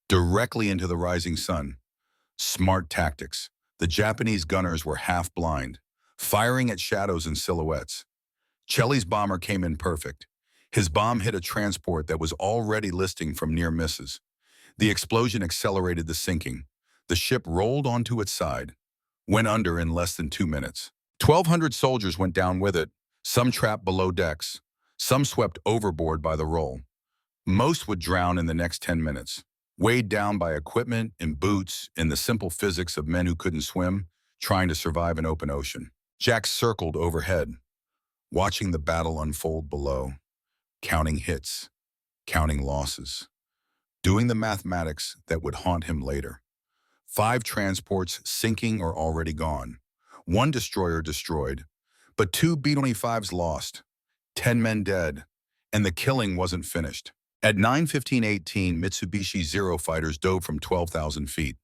directly into the rising sun. Smart tactics. The Japanese gunners were half blind, firing at shadows and silhouettes. Chelly's bomber came in perfect. His bomb hit a transport that was already listing from near misses. The explosion accelerated the sinking. The ship rolled onto its side, went under in less than 2 minutes. 1,200 soldiers went down with it, some trapped below decks, some swept overboard by the roll. Most would drown in the next 10 minutes, weighed down by equipment and boots and the simple physics of men who couldn't swim, trying to survive an open ocean. Jack circled overhead, watching the battle unfold below, counting hits, counting losses, doing the mathematics that would haunt him later. 5 transports sinking or already gone. 1 destroyer destroyed, but 2 B-25s lost. 10 men dead, and the killing wasn't finished. At 9:15:18, Mitsubishi Zero fighters dove from 12,000 feet,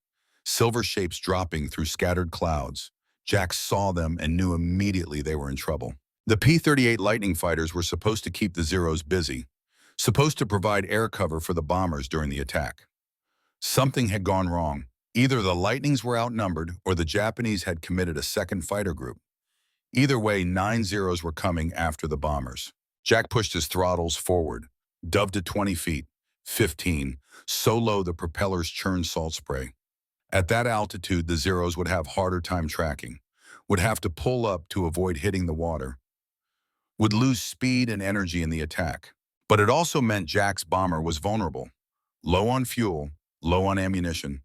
silver shapes dropping through scattered clouds. Jack saw them and knew immediately they were in trouble. The P-38 Lightning fighters were supposed to keep the Zeros busy, supposed to provide air cover for the bombers during the attack. Something had gone wrong. Either the Lightnings were outnumbered or the Japanese had committed a second fighter group. Either way, 9 Zeros were coming after the bombers. Jack pushed his throttles forward, dove to 20 feet, 15, so low the propellers churned salt spray. At that altitude, the Zeros would have harder time tracking, would have to pull up to avoid hitting the water, would lose speed and energy in the attack. But it also meant Jack's bomber was vulnerable, low on fuel, low on ammunition.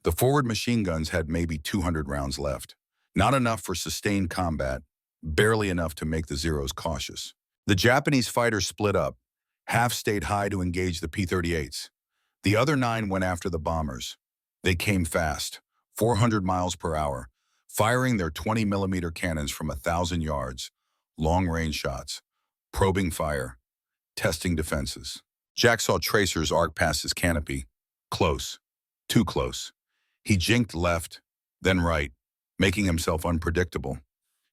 The forward machine guns had maybe 200 rounds left. Not enough for sustained combat, barely enough to make the Zeros cautious. The Japanese fighters split up. Half stayed high to engage the P-38s. The other 9 went after the bombers. They came fast, 400 miles per hour, firing their 20-millimeter cannons from 1,000 yards, long-range shots, probing fire, testing defenses. Jack saw tracers arc past his canopy. Close. Too close. He jinked left, then right, making himself unpredictable.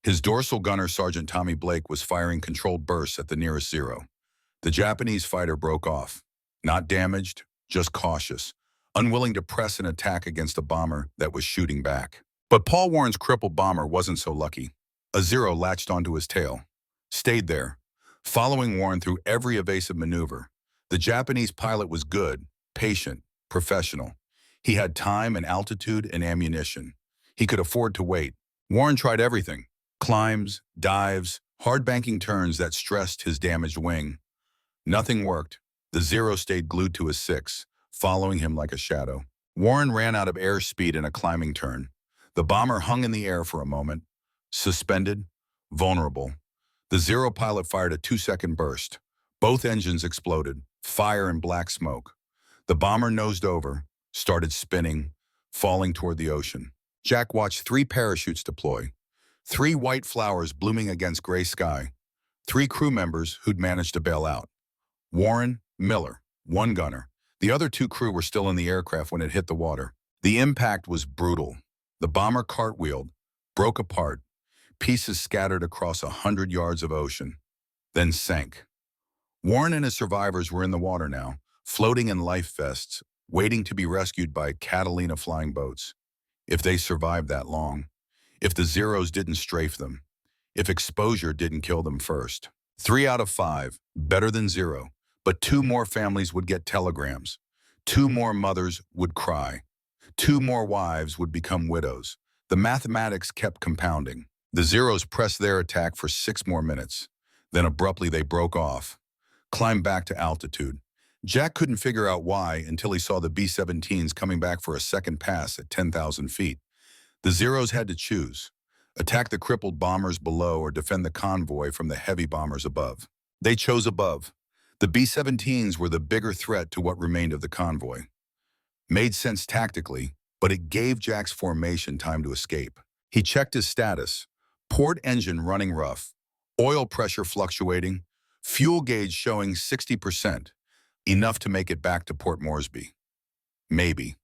His dorsal gunner, Sergeant Tommy Blake, was firing controlled bursts at the nearest Zero. The Japanese fighter broke off. Not damaged, just cautious, unwilling to press an attack against a bomber that was shooting back. But Paul Warren's crippled bomber wasn't so lucky. A Zero latched onto his tail, stayed there, following Warren through every evasive maneuver. The Japanese pilot was good, patient, professional. He had time and altitude and ammunition. He could afford to wait. Warren tried everything. Climbs, dives, hard banking turns that stressed his damaged wing. Nothing worked. The Zero stayed glued to his 6, following him like a shadow. Warren ran out of airspeed in a climbing turn. The bomber hung in the air for a moment, suspended, vulnerable. The Zero pilot fired a 2-second burst. Both engines exploded, fire and black smoke. The bomber nosed over, started spinning, falling toward the ocean. Jack watched 3 parachutes deploy, 3 white flowers blooming against gray sky, 3 crew members who'd managed to bail out. Warren, Miller, 1 gunner. The other 2 crew were still in the aircraft when it hit the water. The impact was brutal. The bomber cartwheeled, broke apart, pieces scattered across 100 yards of ocean, then sank. Warren and his survivors were in the water now, floating in life vests, waiting to be rescued by Catalina flying boats. If they survived that long, if the Zeros didn't strafe them, if exposure didn't kill them first. 3 out of 5, better than 0, but 2 more families would get telegrams. 2 more mothers would cry. 2 more wives would become widows. The mathematics kept compounding. The Zeros pressed their attack for 6 more minutes. Then abruptly they broke off, climbed back to altitude. Jack couldn't figure out why until he saw the B-17s coming back for a second pass at 10,000 feet. The Zeros had to choose: attack the crippled bombers below or defend the convoy from the heavy bombers above. They chose above. The B-17s were the bigger threat to what remained of the convoy. Made sense tactically, but it gave Jack's formation time to escape. He checked his status: port engine running rough, oil pressure fluctuating, fuel gauge showing 60%, enough to make it back to Port Moresby. Maybe.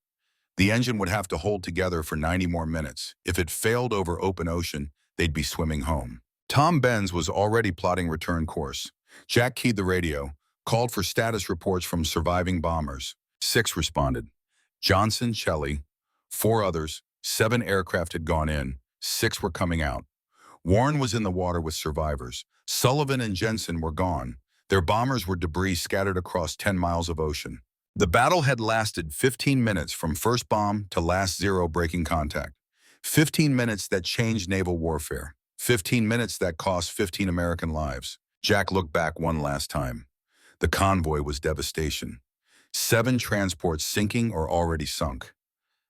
The engine would have to hold together for 90 more minutes. If it failed over open ocean, they'd be swimming home. Tom Benz was already plotting return course. Jack keyed the radio, called for status reports from surviving bombers. 6 responded. Johnson, Shelley, 4 others, 7 aircraft had gone in, 6 were coming out. Warren was in the water with survivors. Sullivan and Jensen were gone. Their bombers were debris scattered across 10 miles of ocean. The battle had lasted 15 minutes from first bomb to last Zero breaking contact. 15 minutes that changed naval warfare. 15 minutes that cost 15 American lives. Jack looked back one last time. The convoy was devastation. 7 transports sinking or already sunk.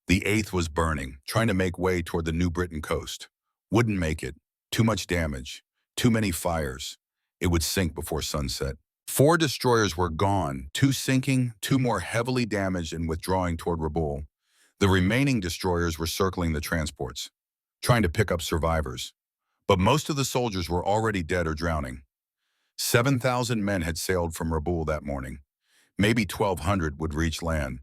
The 8th was burning, trying to make way toward the New Britain coast. Wouldn't make it. Too much damage. Too many fires. It would sink before sunset. 4 destroyers were gone, 2 sinking, 2 more heavily damaged and withdrawing toward Rabaul. The remaining destroyers were circling the transports, trying to pick up survivors. But most of the soldiers were already dead or drowning. 7,000 men had sailed from Rabaul that morning. Maybe 1,200 would reach land.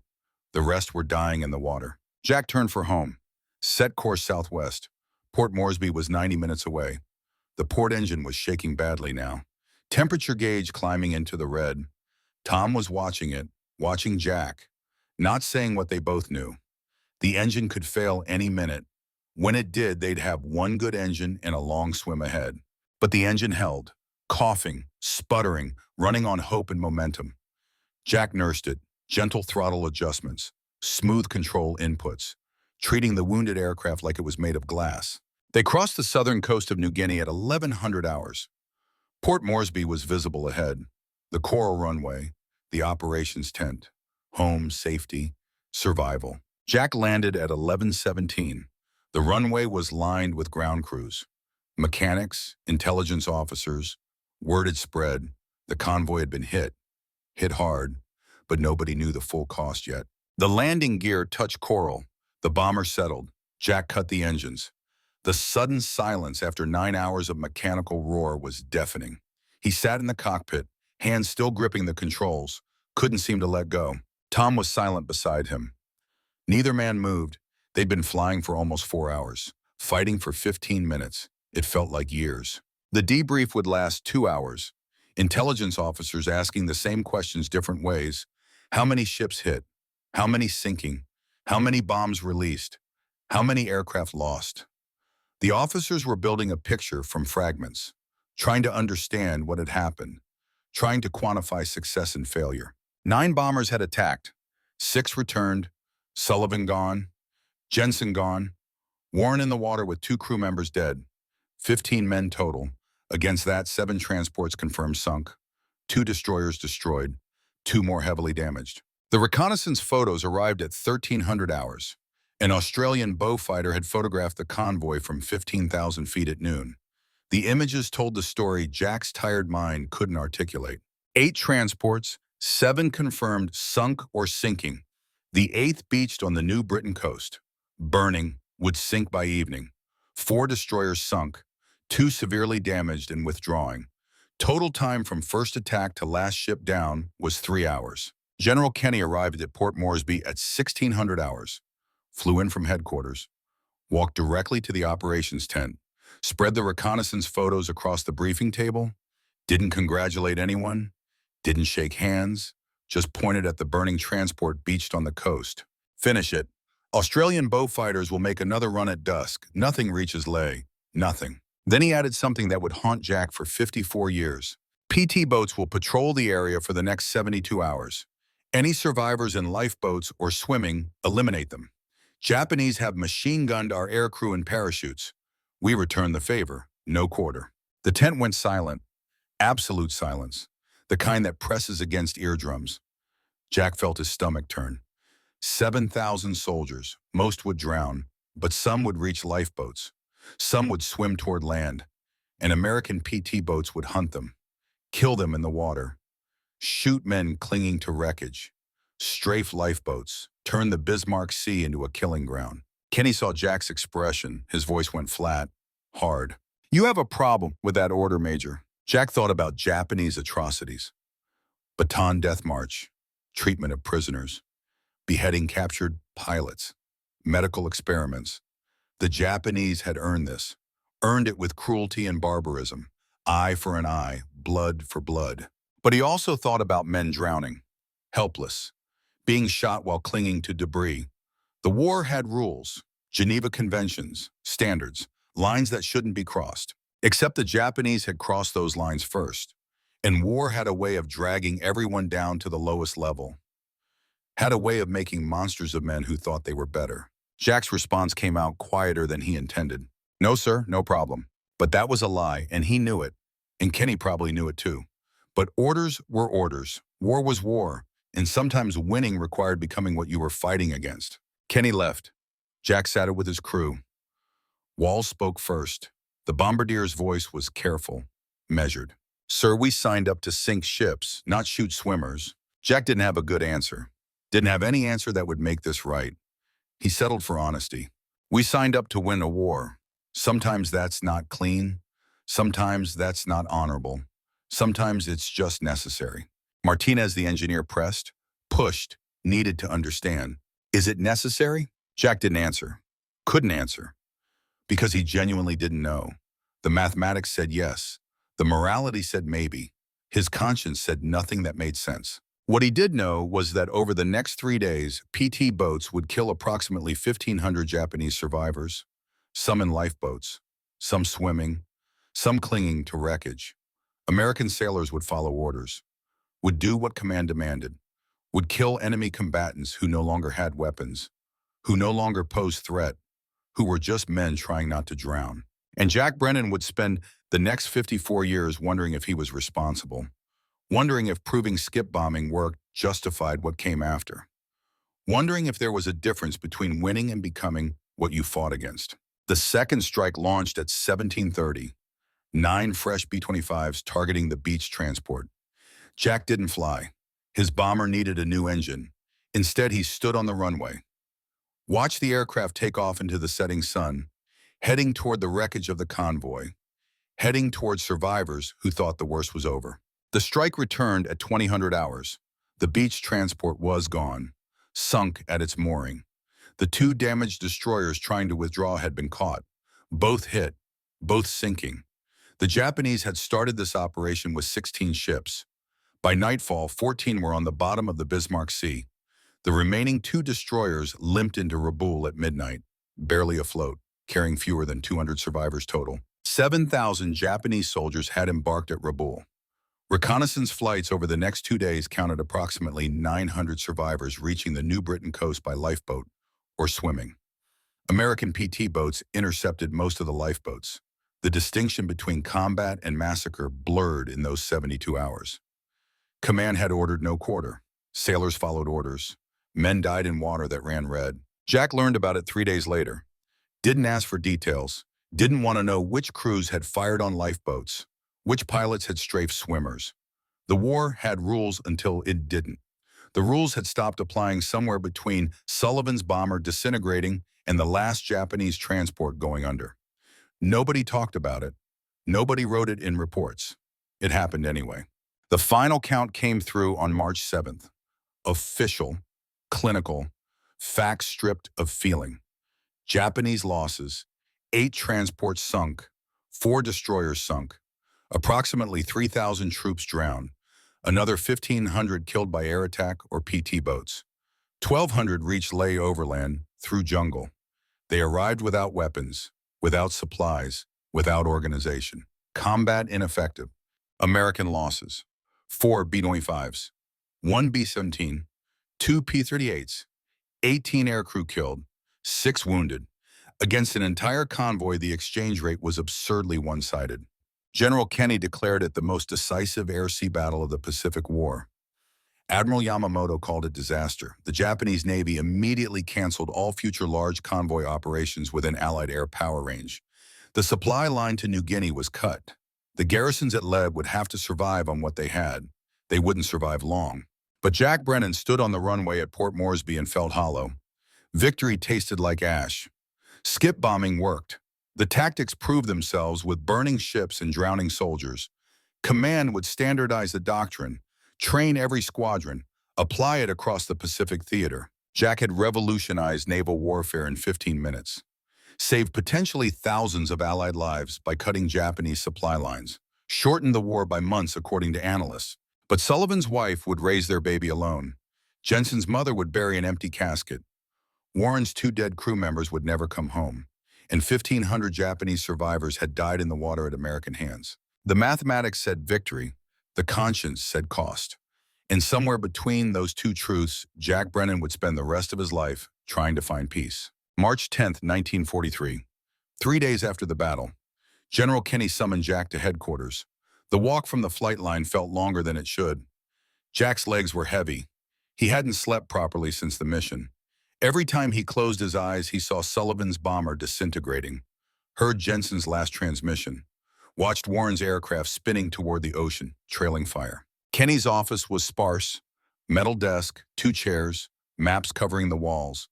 The rest were dying in the water. Jack turned for home, set course southwest. Port Moresby was 90 minutes away. The port engine was shaking badly now, temperature gauge climbing into the red. Tom was watching it, watching Jack, not saying what they both knew. The engine could fail any minute. When it did, they'd have one good engine and a long swim ahead. But the engine held, coughing, sputtering, running on hope and momentum. Jack nursed it, gentle throttle adjustments, smooth control inputs, treating the wounded aircraft like it was made of glass. They crossed the southern coast of New Guinea at 1100 hours. Port Moresby was visible ahead. The coral runway, the operations tent, home, safety, survival. Jack landed at 11:17. The runway was lined with ground crews. Mechanics, intelligence officers. Word had spread. The convoy had been hit hard, but nobody knew the full cost yet. The landing gear touched coral. The bomber settled. Jack cut the engines. The sudden silence after 9 hours of mechanical roar was deafening. He sat in the cockpit, hands still gripping the controls, couldn't seem to let go. Tom was silent beside him. Neither man moved. They'd been flying for almost 4 hours, fighting for 15 minutes. It felt like years. The debrief would last 2 hours. Intelligence officers asking the same questions different ways. How many ships hit? How many sinking? How many bombs released? How many aircraft lost? The officers were building a picture from fragments, trying to understand what had happened, trying to quantify success and failure. 9 bombers had attacked. 6 returned. Sullivan gone. Jensen gone. Warren in the water with 2 crew members dead. 15 men total. Against that, 7 transports confirmed sunk. 2 destroyers destroyed. 2 more heavily damaged. The reconnaissance photos arrived at 1300 hours. An Australian Beaufighter had photographed the convoy from 15,000 feet at noon. The images told the story Jack's tired mind couldn't articulate. 8 transports, 7 confirmed sunk or sinking. The 8th beached on the New Britain coast. Burning, would sink by evening. 4 destroyers sunk, 2 severely damaged and withdrawing. Total time from first attack to last ship down was 3 hours. General Kenny arrived at Port Moresby at 1600 hours. Flew in from headquarters, walked directly to the operations tent, spread the reconnaissance photos across the briefing table, didn't congratulate anyone, didn't shake hands, just pointed at the burning transport beached on the coast. Finish it. Australian Beaufighters will make another run at dusk. Nothing reaches Ley. Nothing. Then he added something that would haunt Jack for 54 years. PT boats will patrol the area for the next 72 hours. Any survivors in lifeboats or swimming, eliminate them. Japanese have machine-gunned our aircrew in parachutes. We return the favor, no quarter. The tent went silent. Absolute silence. The kind that presses against eardrums. Jack felt his stomach turn. 7,000 soldiers. Most would drown, but some would reach lifeboats. Some would swim toward land, and American PT boats would hunt them, kill them in the water, shoot men clinging to wreckage, strafe lifeboats, turn the Bismarck Sea into a killing ground. Kenny saw Jack's expression. His voice went flat, hard. You have a problem with that order, Major. Jack thought about Japanese atrocities. Bataan Death March, treatment of prisoners, beheading captured pilots, medical experiments. The Japanese had earned this, earned it with cruelty and barbarism, eye for an eye, blood for blood. But he also thought about men drowning, helpless, being shot while clinging to debris. The war had rules, Geneva Conventions, standards, lines that shouldn't be crossed. Except the Japanese had crossed those lines first, and war had a way of dragging everyone down to the lowest level. Had a way of making monsters of men who thought they were better. Jack's response came out quieter than he intended. No, sir, no problem. But that was a lie, and he knew it. And Kenny probably knew it too. But orders were orders. War was war. And sometimes winning required becoming what you were fighting against. Kenny left. Jack sat it with his crew. Walls spoke first. The bombardier's voice was careful, measured. Sir, we signed up to sink ships, not shoot swimmers. Jack didn't have a good answer. Didn't have any answer that would make this right. He settled for honesty. We signed up to win a war. Sometimes that's not clean. Sometimes that's not honorable. Sometimes it's just necessary. Martinez, the engineer, pressed, pushed, needed to understand. Is it necessary? Jack didn't answer. Couldn't answer. Because he genuinely didn't know. The mathematics said yes. The morality said maybe. His conscience said nothing that made sense. What he did know was that over the next 3 days, PT boats would kill approximately 1,500 Japanese survivors, some in lifeboats, some swimming, some clinging to wreckage. American sailors would follow orders, would do what command demanded, would kill enemy combatants who no longer had weapons, who no longer posed threat, who were just men trying not to drown. And Jack Brennan would spend the next 54 years wondering if he was responsible, wondering if proving skip bombing worked justified what came after, wondering if there was a difference between winning and becoming what you fought against. The second strike launched at 17:30, 9 fresh B-25s targeting the beach transport. Jack didn't fly. His bomber needed a new engine. Instead, he stood on the runway, watched the aircraft take off into the setting sun, heading toward the wreckage of the convoy, heading toward survivors who thought the worst was over. The strike returned at 2000 hours. The beach transport was gone, sunk at its mooring. The 2 damaged destroyers trying to withdraw had been caught. Both hit, both sinking. The Japanese had started this operation with 16 ships. By nightfall, 14 were on the bottom of the Bismarck Sea. The remaining 2 destroyers limped into Rabaul at midnight, barely afloat, carrying fewer than 200 survivors total. 7,000 Japanese soldiers had embarked at Rabaul. Reconnaissance flights over the next 2 days counted approximately 900 survivors reaching the New Britain coast by lifeboat or swimming. American PT boats intercepted most of the lifeboats. The distinction between combat and massacre blurred in those 72 hours. Command had ordered no quarter. Sailors followed orders. Men died in water that ran red. Jack learned about it 3 days later. Didn't ask for details. Didn't want to know which crews had fired on lifeboats, which pilots had strafed swimmers. The war had rules until it didn't. The rules had stopped applying somewhere between Sullivan's bomber disintegrating and the last Japanese transport going under. Nobody talked about it. Nobody wrote it in reports. It happened anyway. The final count came through on March 7th. Official, clinical, facts stripped of feeling. Japanese losses: 8 transports sunk, 4 destroyers sunk, approximately 3,000 troops drowned, another 1,500 killed by air attack or PT boats. 1,200 reached Leh overland through jungle. They arrived without weapons, without supplies, without organization. Combat ineffective. American losses: 4 B-25s, 1 B-17, 2 P-38s, 18 aircrew killed, 6 wounded. Against an entire convoy, the exchange rate was absurdly one-sided. General Kenny declared it the most decisive air-sea battle of the Pacific War. Admiral Yamamoto called it disaster. The Japanese Navy immediately canceled all future large convoy operations within Allied air power range. The supply line to New Guinea was cut. The garrisons at Leb would have to survive on what they had. They wouldn't survive long. But Jack Brennan stood on the runway at Port Moresby and felt hollow. Victory tasted like ash. Skip bombing worked. The tactics proved themselves with burning ships and drowning soldiers. Command would standardize the doctrine, train every squadron, apply it across the Pacific theater. Jack had revolutionized naval warfare in 15 minutes, saved potentially thousands of Allied lives by cutting Japanese supply lines, shortened the war by months according to analysts. But Sullivan's wife would raise their baby alone. Jensen's mother would bury an empty casket. Warren's 2 dead crew members would never come home, and 1,500 Japanese survivors had died in the water at American hands. The mathematics said victory, the conscience said cost. And somewhere between those 2 truths, Jack Brennan would spend the rest of his life trying to find peace. March 10, 1943. 3 days after the battle, General Kenny summoned Jack to headquarters. The walk from the flight line felt longer than it should. Jack's legs were heavy. He hadn't slept properly since the mission. Every time he closed his eyes, he saw Sullivan's bomber disintegrating, heard Jensen's last transmission, watched Warren's aircraft spinning toward the ocean, trailing fire. Kenny's office was sparse: metal desk, 2 chairs, maps covering the walls.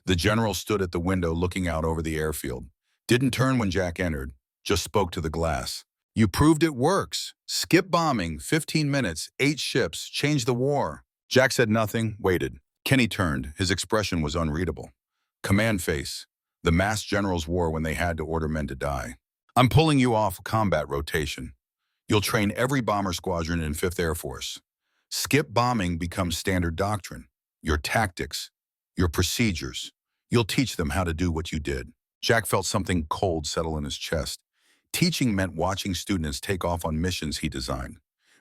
The general stood at the window looking out over the airfield. Didn't turn when Jack entered, just spoke to the glass. You proved it works. Skip bombing, 15 minutes, 8 ships, change the war. Jack said nothing, waited. Kenny turned. His expression was unreadable. Command face. The masked generals wore when they had to order men to die. I'm pulling you off combat rotation. You'll train every bomber squadron in 5th Air Force. Skip bombing becomes standard doctrine. Your tactics, your procedures. You'll teach them how to do what you did. Jack felt something cold settle in his chest. Teaching meant watching students take off on missions he designed.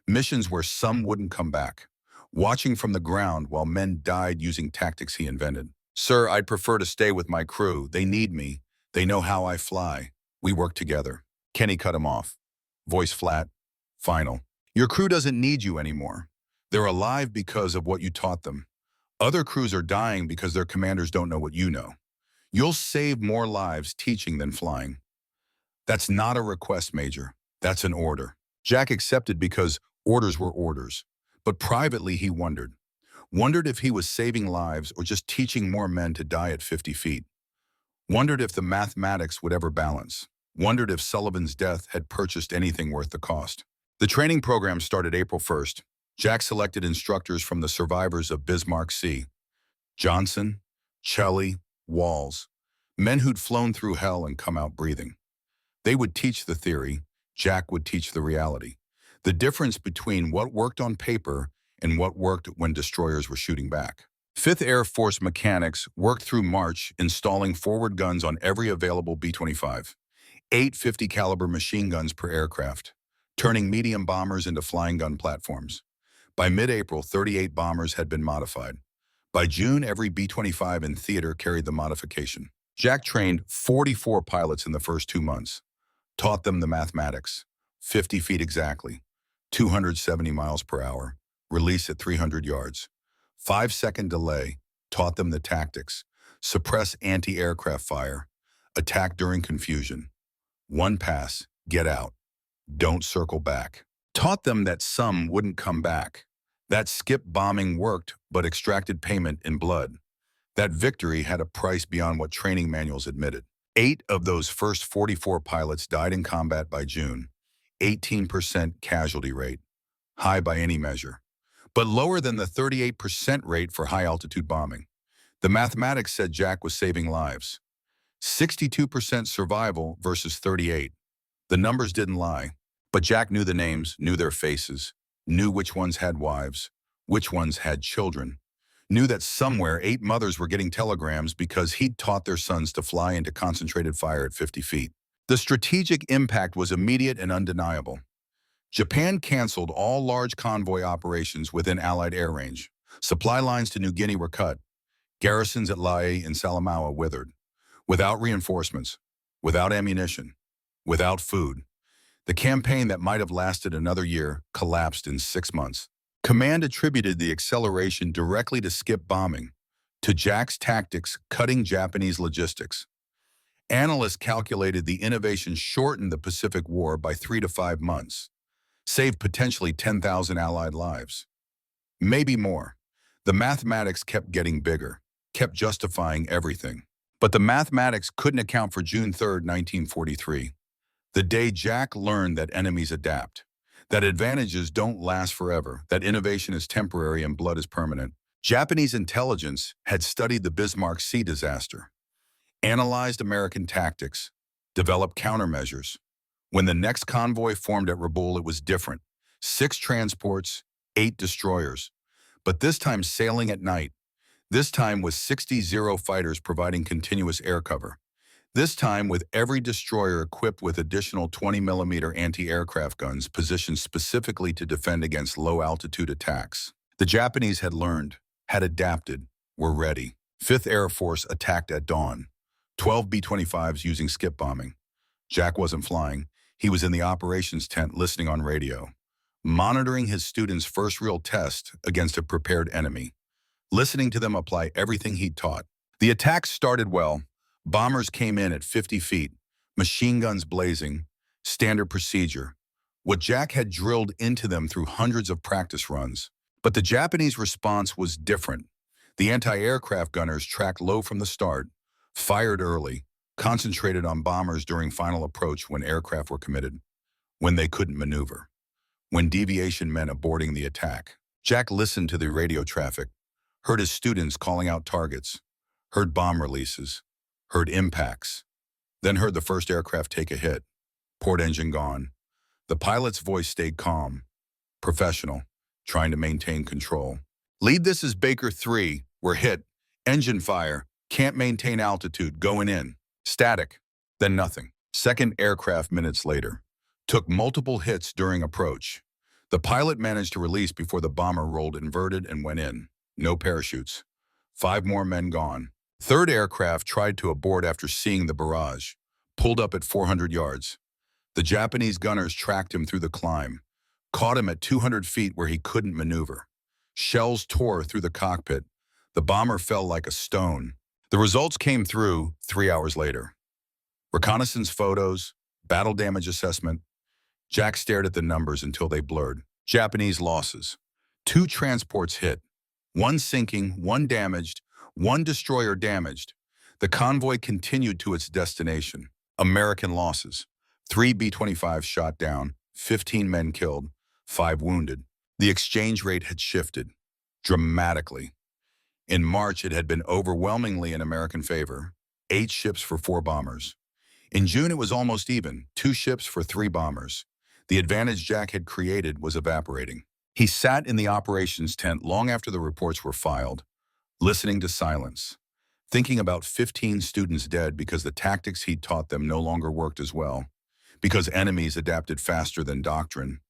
Missions where some wouldn't come back. Watching from the ground while men died using tactics he invented. Sir, I'd prefer to stay with my crew. They need me. They know how I fly. We work together. Kenny cut him off. Voice flat, final. Your crew doesn't need you anymore. They're alive because of what you taught them. Other crews are dying because their commanders don't know what you know. You'll save more lives teaching than flying. That's not a request, Major. That's an order. Jack accepted because orders were orders. But privately he wondered. Wondered if he was saving lives or just teaching more men to die at 50 feet. Wondered if the mathematics would ever balance. Wondered if Sullivan's death had purchased anything worth the cost. The training program started April 1st. Jack selected instructors from the survivors of Bismarck Sea. Johnson, Shelley, Walls. Men who'd flown through hell and come out breathing. They would teach the theory. Jack would teach the reality. The difference between what worked on paper and what worked when destroyers were shooting back. 5th Air Force mechanics worked through March installing forward guns on every available B-25. 8 50 caliber machine guns per aircraft, turning medium bombers into flying gun platforms. By mid-April, 38 bombers had been modified. By June, every B-25 in theater carried the modification. Jack trained 44 pilots in the first 2 months. Taught them the mathematics. 50 feet exactly. 270 miles per hour. Release at 300 yards. 5-second delay. Taught them the tactics. Suppress anti-aircraft fire. Attack during confusion. 1 pass. Get out. Don't circle back. Taught them that some wouldn't come back. That skip bombing worked, but extracted payment in blood. That victory had a price beyond what training manuals admitted. 8 of those first 44 pilots died in combat by June. 18% casualty rate. High by any measure. But lower than the 38% rate for high-altitude bombing. The mathematics said Jack was saving lives. 62% survival versus 38. The numbers didn't lie. But Jack knew the names, knew their faces, knew which ones had wives, which ones had children, knew that somewhere 8 mothers were getting telegrams because he'd taught their sons to fly into concentrated fire at 50 feet. The strategic impact was immediate and undeniable. Japan canceled all large convoy operations within Allied air range. Supply lines to New Guinea were cut. Garrisons at Lae and Salamaua withered. Without reinforcements, without ammunition, without food. The campaign that might have lasted another year collapsed in 6 months. Command attributed the acceleration directly to skip bombing, to Jack's tactics cutting Japanese logistics. Analysts calculated the innovation shortened the Pacific War by 3 to 5 months, saved potentially 10,000 Allied lives. Maybe more. The mathematics kept getting bigger, kept justifying everything. But the mathematics couldn't account for June 3, 1943. The day Jack learned that enemies adapt, that advantages don't last forever, that innovation is temporary and blood is permanent. Japanese intelligence had studied the Bismarck Sea disaster, analyzed American tactics, developed countermeasures. When the next convoy formed at Rabaul, it was different. 6 transports, 8 destroyers. But this time sailing at night. This time with 60 Zero fighters providing continuous air cover. This time with every destroyer equipped with additional 20mm anti-aircraft guns positioned specifically to defend against low-altitude attacks. The Japanese had learned, had adapted, were ready. 5th Air Force attacked at dawn. 12 B-25s using skip bombing. Jack wasn't flying. He was in the operations tent listening on radio, monitoring his students' first real test against a prepared enemy, listening to them apply everything he'd taught. The attack started well. Bombers came in at 50 feet, machine guns blazing, standard procedure, what Jack had drilled into them through hundreds of practice runs. But the Japanese response was different. The anti-aircraft gunners tracked low from the start, fired early, concentrated on bombers during final approach when aircraft were committed, when they couldn't maneuver, when deviation meant aborting the attack. Jack listened to the radio traffic, heard his students calling out targets, heard bomb releases, heard impacts, then heard the first aircraft take a hit, port engine gone. The pilot's voice stayed calm, professional, trying to maintain control. Lead, this is Baker 3. We're hit. Engine fire. Can't maintain altitude. Going in. Static. Then nothing. Second aircraft minutes later. Took multiple hits during approach. The pilot managed to release before the bomber rolled inverted and went in. No parachutes. 5 more men gone. Third aircraft tried to abort after seeing the barrage. Pulled up at 400 yards. The Japanese gunners tracked him through the climb. Caught him at 200 feet where he couldn't maneuver. Shells tore through the cockpit. The bomber fell like a stone. The results came through 3 hours later. Reconnaissance photos, battle damage assessment. Jack stared at the numbers until they blurred. Japanese losses. 2 transports hit. 1 sinking, 1 damaged, 1 destroyer damaged. The convoy continued to its destination. American losses. 3 B-25s shot down, 15 men killed, 5 wounded. The exchange rate had shifted dramatically. In March, it had been overwhelmingly in American favor, 8 ships for 4 bombers. In June, it was almost even, 2 ships for 3 bombers. The advantage Jack had created was evaporating. He sat in the operations tent long after the reports were filed, listening to silence, thinking about 15 students dead because the tactics he'd taught them no longer worked as well, because enemies adapted faster than doctrine,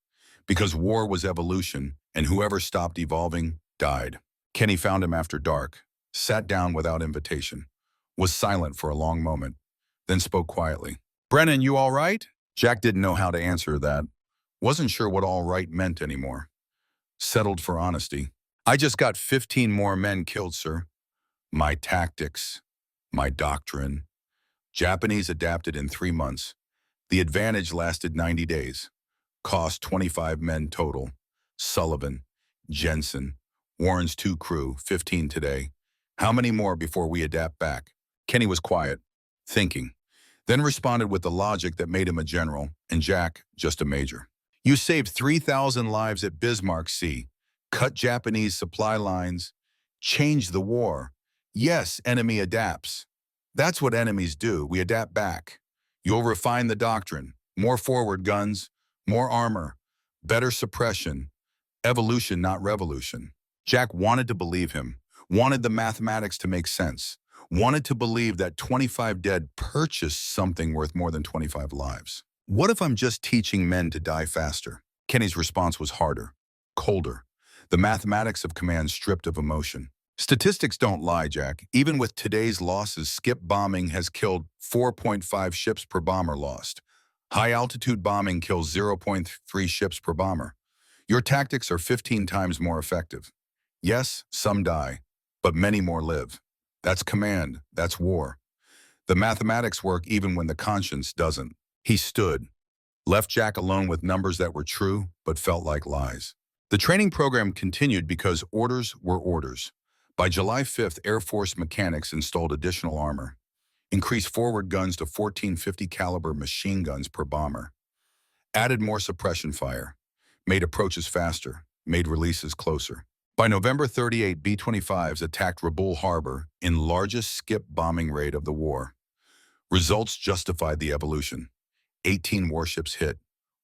because war was evolution, and whoever stopped evolving died. Kenny found him after dark, sat down without invitation, was silent for a long moment, then spoke quietly. "Brennan, you all right?" Jack didn't know how to answer that. Wasn't sure what all right meant anymore. Settled for honesty. "I just got 15 more men killed, sir. My tactics, my doctrine. Japanese adapted in 3 months. The advantage lasted 90 days. Cost 25 men total. Sullivan, Jensen, Warren's 2 crew, 15 today. How many more before we adapt back?" Kenny was quiet, thinking, then responded with the logic that made him a general, and Jack just a major. "You saved 3,000 lives at Bismarck Sea, cut Japanese supply lines, changed the war. Yes, enemy adapts. That's what enemies do. We adapt back. You'll refine the doctrine. More forward guns, more armor, better suppression. Evolution, not revolution." Jack wanted to believe him, wanted the mathematics to make sense, wanted to believe that 25 dead purchased something worth more than 25 lives. What if I'm just teaching men to die faster? Kenny's response was harder, colder. The mathematics of command stripped of emotion. Statistics don't lie, Jack. Even with today's losses, skip bombing has killed 4.5 ships per bomber lost. High-altitude bombing kills 0.3 ships per bomber. Your tactics are 15 times more effective. Yes, some die, but many more live. That's command. That's war. The mathematics work even when the conscience doesn't. He stood, left Jack alone with numbers that were true but felt like lies. The training program continued because orders were orders. By July 5th, Air Force mechanics installed additional armor, increased forward guns to 1450 caliber machine guns per bomber, added more suppression fire, made approaches faster, made releases closer. By November 38, B-25s attacked Rabaul Harbor in largest skip bombing raid of the war. Results justified the evolution. 18 warships hit,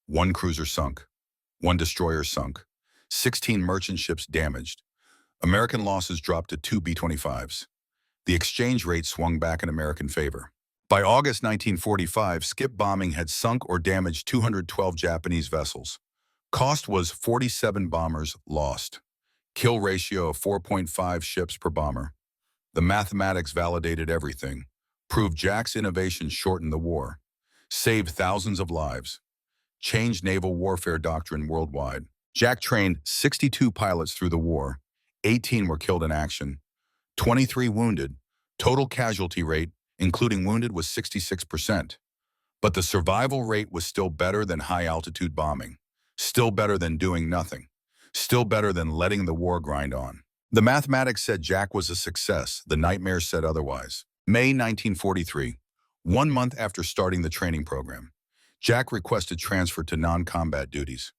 1 cruiser sunk, 1 destroyer sunk, 16 merchant ships damaged. American losses dropped to 2 B-25s. The exchange rate swung back in American favor. By August 1945, skip bombing had sunk or damaged 212 Japanese vessels. Cost was 47 bombers lost. Kill ratio of 4.5 ships per bomber. The mathematics validated everything. Proved Jack's innovation shortened the war. Saved thousands of lives. Changed naval warfare doctrine worldwide. Jack trained 62 pilots through the war. 18 were killed in action. 23 wounded. Total casualty rate, including wounded, was 66%. But the survival rate was still better than high-altitude bombing. Still better than doing nothing. Still better than letting the war grind on. The mathematics said Jack was a success. The nightmares said otherwise. May 1943, 1 month after starting the training program, Jack requested transfer to non-combat duties.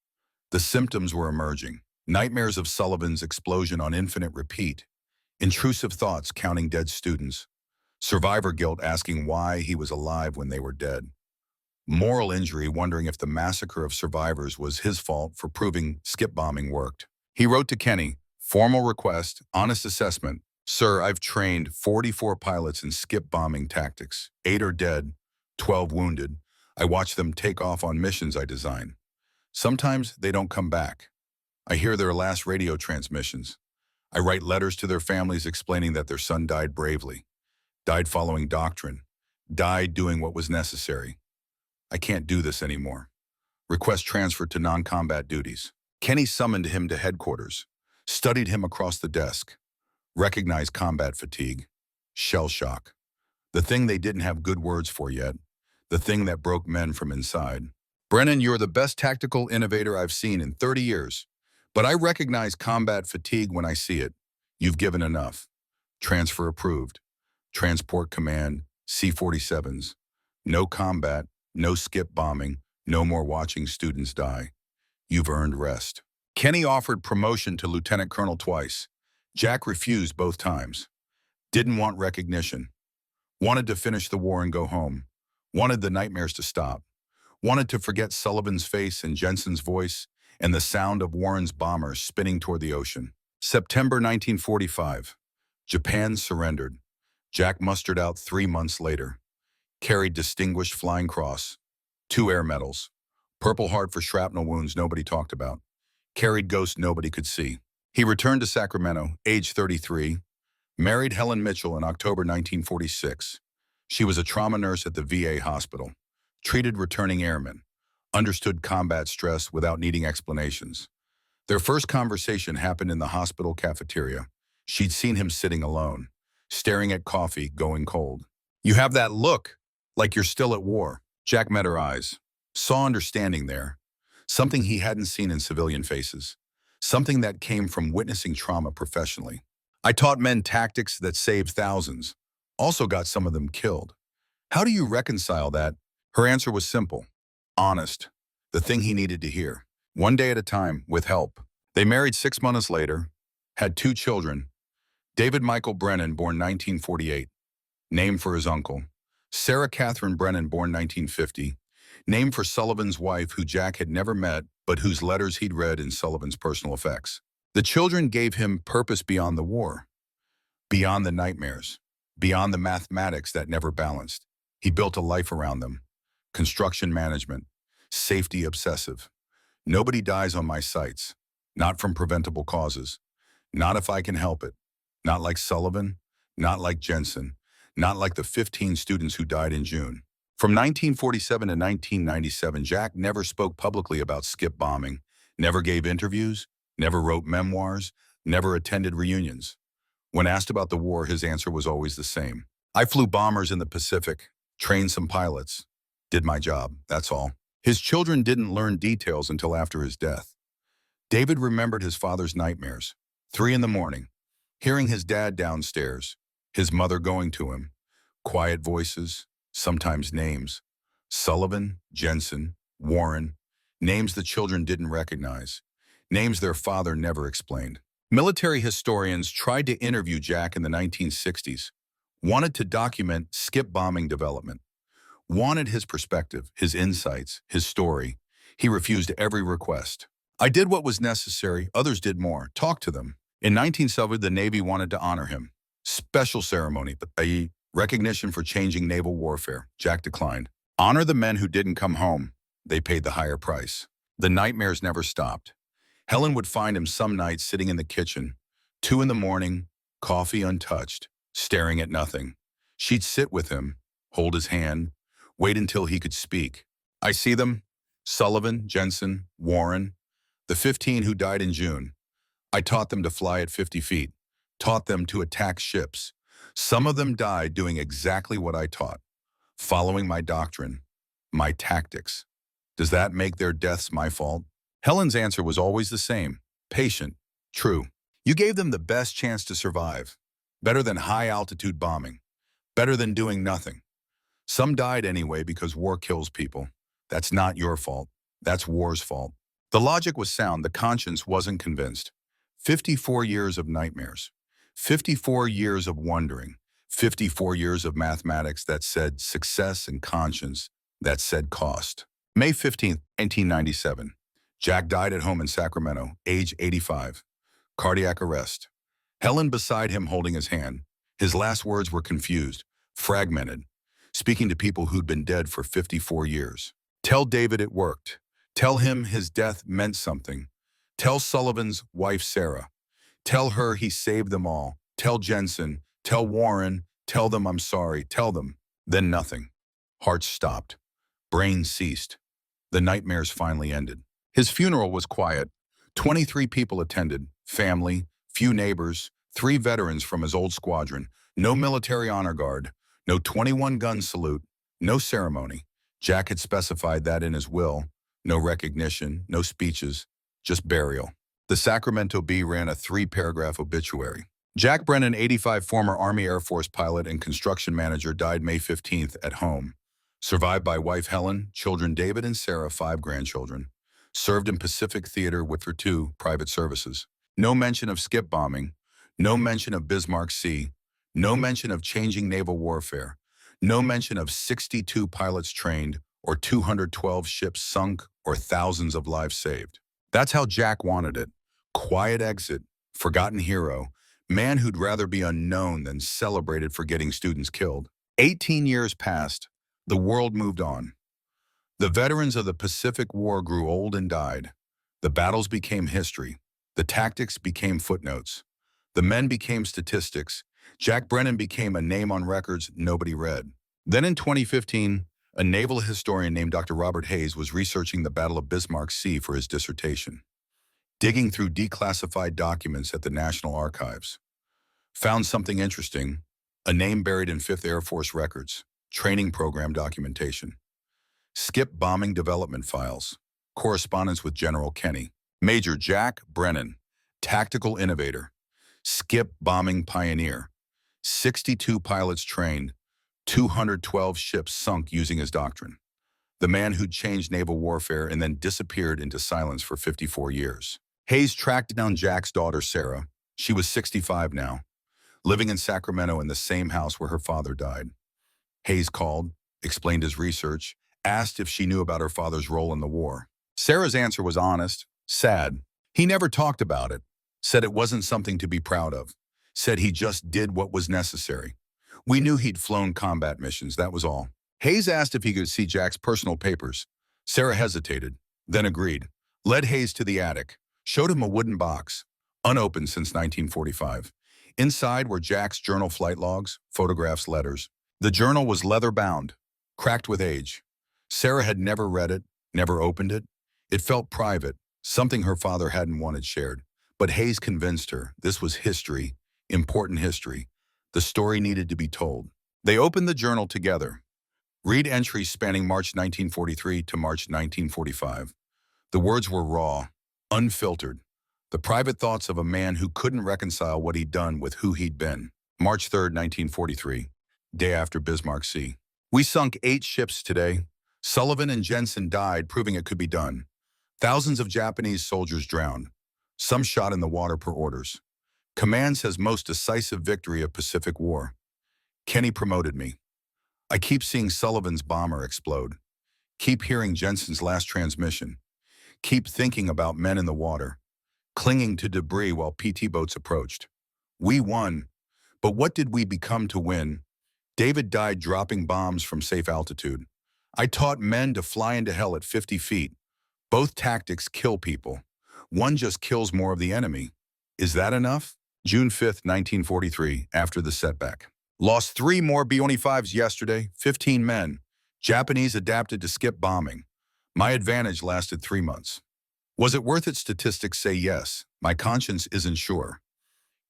The symptoms were emerging. Nightmares of Sullivan's explosion on infinite repeat, intrusive thoughts counting dead students, survivor guilt asking why he was alive when they were dead, moral injury wondering if the massacre of survivors was his fault for proving skip bombing worked. He wrote to Kenny, formal request, honest assessment. Sir, I've trained 44 pilots in skip bombing tactics. 8 are dead, 12 wounded. I watch them take off on missions I design. Sometimes they don't come back. I hear their last radio transmissions. I write letters to their families explaining that their son died bravely, died following doctrine, died doing what was necessary. I can't do this anymore. Request transfer to non-combat duties. Kenny summoned him to headquarters, studied him across the desk, recognized combat fatigue, shell shock, the thing they didn't have good words for yet, the thing that broke men from inside. Brennan, you're the best tactical innovator I've seen in 30 years, but I recognize combat fatigue when I see it. You've given enough. Transfer approved. Transport command, C-47s. No combat, no skip bombing, no more watching students die. You've earned rest. Kenny offered promotion to lieutenant colonel twice. Jack refused both times. Didn't want recognition. Wanted to finish the war and go home. Wanted the nightmares to stop. Wanted to forget Sullivan's face and Jensen's voice and the sound of Warren's bombers spinning toward the ocean. September 1945. Japan surrendered. Jack mustered out 3 months later. Carried Distinguished Flying Cross, 2 air medals, Purple Heart for shrapnel wounds nobody talked about, carried ghost nobody could see. He returned to Sacramento, age 33, married Helen Mitchell in October 1946. She was a trauma nurse at the VA hospital, treated returning airmen, understood combat stress without needing explanations. Their first conversation happened in the hospital cafeteria. She'd seen him sitting alone, staring at coffee going cold. You have that look, like you're still at war. Jack met her eyes, saw understanding there, something he hadn't seen in civilian faces, something that came from witnessing trauma professionally. I taught men tactics that saved thousands, also got some of them killed. How do you reconcile that? Her answer was simple, honest, the thing he needed to hear. One day at a time, with help. They married 6 months later, had 2 children. David Michael Brennan, born 1948, named for his uncle. Sarah Catherine Brennan, born 1950, named for Sullivan's wife who Jack had never met, but whose letters he'd read in Sullivan's personal effects. The children gave him purpose beyond the war, beyond the nightmares, beyond the mathematics that never balanced. He built a life around them. Construction management, safety obsessive. Nobody dies on my sites, not from preventable causes, not if I can help it, not like Sullivan, not like Jensen, not like the 15 students who died in June. From 1947 to 1997, Jack never spoke publicly about skip bombing, never gave interviews, never wrote memoirs, never attended reunions. When asked about the war, his answer was always the same. I flew bombers in the Pacific, trained some pilots, did my job, that's all. His children didn't learn details until after his death. David remembered his father's nightmares. 3 in the morning, hearing his dad downstairs, his mother going to him, quiet voices, sometimes names. Sullivan, Jensen, Warren, names the children didn't recognize, names their father never explained. Military historians tried to interview Jack in the 1960s, wanted to document skip bombing development, wanted his perspective, his insights, his story. He refused every request. I did what was necessary, others did more. Talk to them. In 1970, the Navy wanted to honor him. Special ceremony, i.e., recognition for changing naval warfare. Jack declined. Honor the men who didn't come home. They paid the higher price. The nightmares never stopped. Helen would find him some nights sitting in the kitchen, 2 in the morning, coffee untouched, staring at nothing. She'd sit with him, hold his hand, wait until he could speak. I see them, Sullivan, Jensen, Warren, the 15 who died in June. I taught them to fly at 50 feet, taught them to attack ships. Some of them died doing exactly what I taught, following my doctrine, my tactics. Does that make their deaths my fault? Helen's answer was always the same, patient, true. You gave them the best chance to survive. Better than high-altitude bombing. Better than doing nothing. Some died anyway because war kills people. That's not your fault. That's war's fault. The logic was sound. The conscience wasn't convinced. 54 years of nightmares. 54 years of wondering. 54 years of mathematics that said success and conscience that said cost. May 15th, 1997. Jack died at home in Sacramento, age 85. Cardiac arrest. Helen beside him holding his hand. His last words were confused, fragmented, speaking to people who'd been dead for 54 years. Tell David it worked. Tell him his death meant something. Tell Sullivan's wife, Sarah. Tell her he saved them all. Tell Jensen. Tell Warren. Tell them I'm sorry. Tell them. Then nothing. Hearts stopped. Brains ceased. The nightmares finally ended. His funeral was quiet. 23 people attended. Family, few neighbors, 3 veterans from his old squadron. No military honor guard. No 21-gun salute. No ceremony. Jack had specified that in his will. No recognition, no speeches, just burial. The Sacramento Bee ran a 3-paragraph obituary. Jack Brennan, 85, former Army Air Force pilot and construction manager, died May 15th at home. Survived by wife Helen, children David and Sarah, 5 grandchildren. Served in Pacific Theater with her 2 private services. No mention of skip bombing. No mention of Bismarck Sea. No mention of changing naval warfare. No mention of 62 pilots trained or 212 ships sunk or thousands of lives saved. That's how Jack wanted it. Quiet exit, forgotten hero, man who'd rather be unknown than celebrated for getting students killed. 18 years passed. The world moved on. The veterans of the Pacific War grew old and died. The battles became history. The tactics became footnotes. The men became statistics. Jack Brennan became a name on records nobody read. Then in 2015, a naval historian named Dr. Robert Hayes was researching the Battle of Bismarck Sea for his dissertation. Digging through declassified documents at the National Archives. Found something interesting, a name buried in 5th Air Force records, training program documentation. Skip bombing development files, correspondence with General Kenny. Major Jack Brennan, tactical innovator, skip bombing pioneer, 62 pilots trained, 212 ships sunk using his doctrine. The man who'd changed naval warfare and then disappeared into silence for 54 years. Hayes tracked down Jack's daughter, Sarah. She was 65 now, living in Sacramento in the same house where her father died. Hayes called, explained his research, asked if she knew about her father's role in the war. Sarah's answer was honest, sad. He never talked about it, said it wasn't something to be proud of, said he just did what was necessary. We knew he'd flown combat missions, that was all. Hayes asked if he could see Jack's personal papers. Sarah hesitated, then agreed. Led Hayes to the attic, showed him a wooden box, unopened since 1945. Inside were Jack's journal flight logs, photographs, letters. The journal was leather-bound, cracked with age. Sarah had never read it, never opened it. It felt private, something her father hadn't wanted shared. But Hayes convinced her this was history, important history. The story needed to be told. They opened the journal together. Read entries spanning March 1943 to March 1945. The words were raw, unfiltered. The private thoughts of a man who couldn't reconcile what he'd done with who he'd been. March 3rd, 1943, day after Bismarck Sea. We sunk 8 ships today. Sullivan and Jensen died, proving it could be done. Thousands of Japanese soldiers drowned, some shot in the water per orders. Command says most decisive victory of Pacific War. Kenny promoted me. I keep seeing Sullivan's bomber explode. Keep hearing Jensen's last transmission. Keep thinking about men in the water, clinging to debris while PT boats approached. We won, but what did we become to win? David died dropping bombs from safe altitude. I taught men to fly into hell at 50 feet. Both tactics kill people. One just kills more of the enemy. Is that enough? June 5th, 1943, after the setback. Lost 3 more B-25s yesterday, 15 men. Japanese adapted to skip bombing. My advantage lasted 3 months. Was it worth it? Statistics say yes. My conscience isn't sure.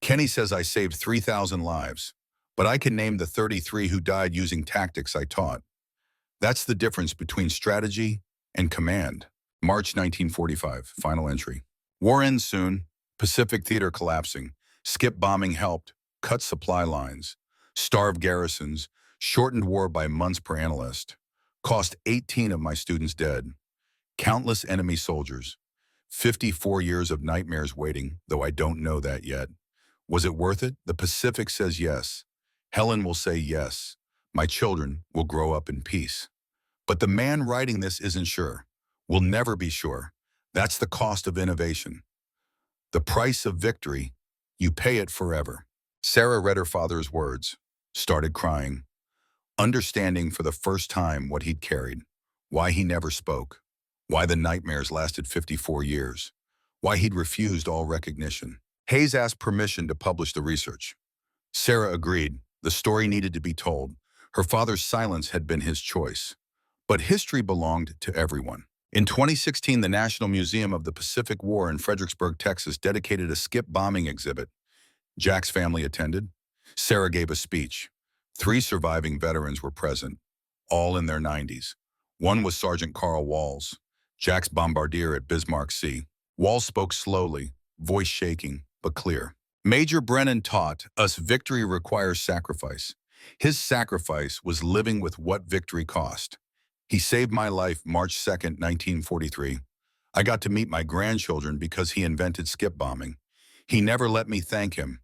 Kenny says I saved 3,000 lives, but I can name the 33 who died using tactics I taught. That's the difference between strategy and command. March 1945, final entry. War ends soon. Pacific Theater collapsing. Skip bombing helped cut supply lines, starved garrisons, shortened war by months per analyst. Cost 18 of my students dead. Countless enemy soldiers. 54 years of nightmares waiting, though I don't know that yet. Was it worth it? The Pacific says yes. Helen will say yes. My children will grow up in peace. But the man writing this isn't sure. Will never be sure. That's the cost of innovation. The price of victory, you pay it forever. Sarah read her father's words, started crying, understanding for the first time what he'd carried, why he never spoke, why the nightmares lasted 54 years, why he'd refused all recognition. Hayes asked permission to publish the research. Sarah agreed. The story needed to be told. Her father's silence had been his choice. But history belonged to everyone. In 2016, the National Museum of the Pacific War in Fredericksburg, Texas, dedicated a skip bombing exhibit. Jack's family attended. Sarah gave a speech. 3 surviving veterans were present, all in their 90s. One was Sergeant Carl Walls, Jack's bombardier at Bismarck Sea. Walls spoke slowly, voice shaking, but clear. Major Brennan taught us victory requires sacrifice. His sacrifice was living with what victory cost. He saved my life March 2nd, 1943. I got to meet my grandchildren because he invented skip bombing. He never let me thank him.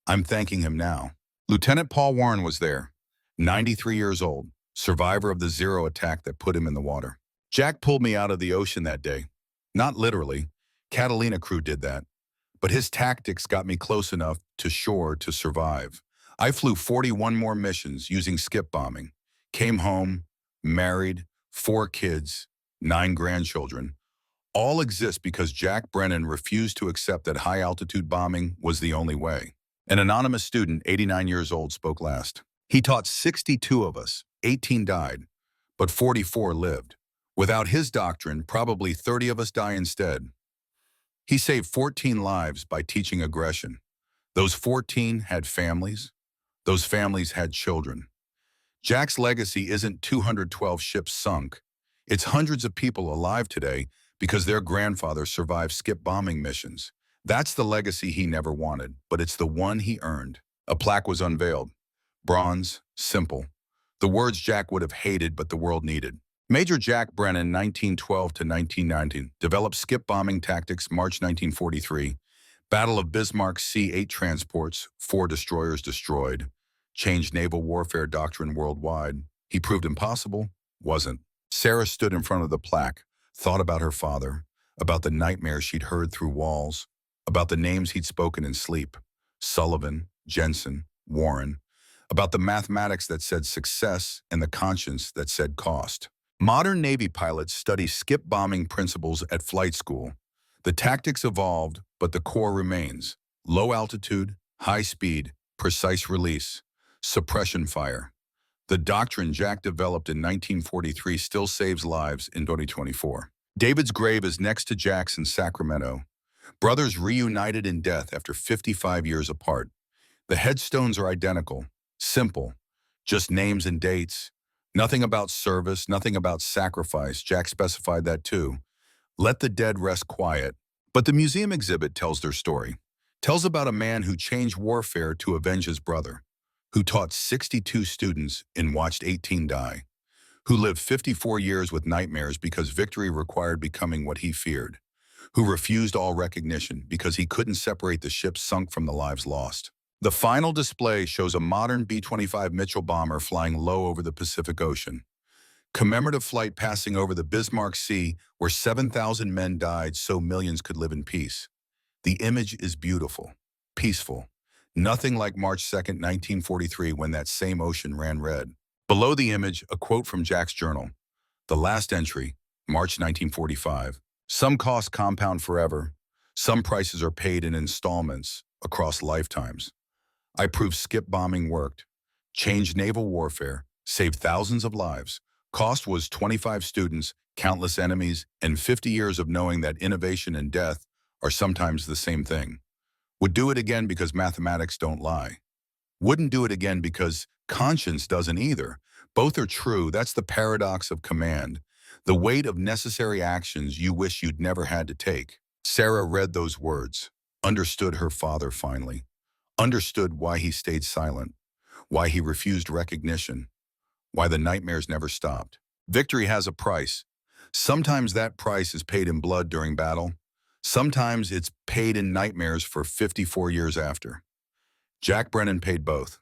I'm thanking him now. Lieutenant Paul Warren was there, 93 years old, survivor of the Zero attack that put him in the water. Jack pulled me out of the ocean that day. Not literally. Catalina crew did that. But his tactics got me close enough to shore to survive. I flew 41 more missions using skip bombing. Came home, married, 4 kids, 9 grandchildren. All exist because Jack Brennan refused to accept that high-altitude bombing was the only way. An anonymous student, 89 years old, spoke last. He taught 62 of us. 18 died, but 44 lived. Without his doctrine, probably 30 of us die instead. He saved 14 lives by teaching aggression. Those 14 had families. Those families had children. Jack's legacy isn't 212 ships sunk. It's hundreds of people alive today because their grandfathers survived skip bombing missions. That's the legacy he never wanted, but it's the one he earned. A plaque was unveiled. Bronze, simple. The words Jack would have hated, but the world needed. Major Jack Brennan, 1912 to 1919, developed skip bombing tactics, March 1943. Battle of Bismarck Sea, 8 transports, 4 destroyers destroyed. Changed naval warfare doctrine worldwide. He proved impossible? Wasn't. Sarah stood in front of the plaque, thought about her father, about the nightmares she'd heard through walls, about the names he'd spoken in sleep. Sullivan, Jensen, Warren. About the mathematics that said success and the conscience that said cost. Modern Navy pilots study skip bombing principles at flight school. The tactics evolved, but the core remains. Low altitude, high speed, precise release, suppression fire. The doctrine Jack developed in 1943 still saves lives in 2024. David's grave is next to Jack's in Sacramento. Brothers reunited in death after 55 years apart. The headstones are identical, simple, just names and dates. Nothing about service, nothing about sacrifice. Jack specified that too. Let the dead rest quiet. But the museum exhibit tells their story. Tells about a man who changed warfare to avenge his brother, who taught 62 students and watched 18 die, who lived 54 years with nightmares because victory required becoming what he feared, who refused all recognition because he couldn't separate the ships sunk from the lives lost. The final display shows a modern B-25 Mitchell bomber flying low over the Pacific Ocean. Commemorative flight passing over the Bismarck Sea where 7,000 men died so millions could live in peace. The image is beautiful, peaceful. Nothing like March 2nd, 1943 when that same ocean ran red. Below the image, a quote from Jack's journal. The last entry, March 1945. Some costs compound forever. Some prices are paid in installments across lifetimes. I proved skip bombing worked, changed naval warfare, saved thousands of lives. Cost was 25 students, countless enemies, and 50 years of knowing that innovation and death are sometimes the same thing. Would do it again because mathematics don't lie. Wouldn't do it again because conscience doesn't either. Both are true. That's the paradox of command. The weight of necessary actions you wish you'd never had to take. Sarah read those words. understood her father finally, understood why he stayed silent, why he refused recognition, why the nightmares never stopped. Victory has a price. Sometimes that price is paid in blood during battle. Sometimes it's paid in nightmares for 54 years after. Jack Brennan paid both,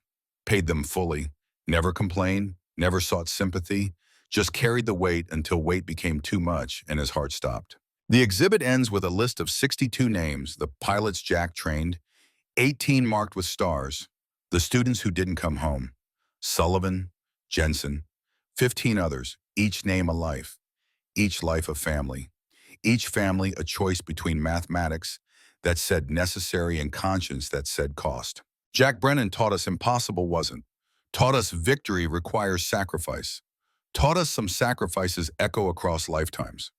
paid them fully, never complained, never sought sympathy, just carried the weight until weight became too much and his heart stopped. The exhibit ends with a list of 62 names, the pilots Jack trained, 18 marked with stars, the students who didn't come home, Sullivan, Jensen, 15 others, each name a life, each life a family, each family a choice between mathematics that said necessary and conscience that said cost. Jack Brennan taught us impossible wasn't, taught us victory requires sacrifice, taught us some sacrifices echo across lifetimes,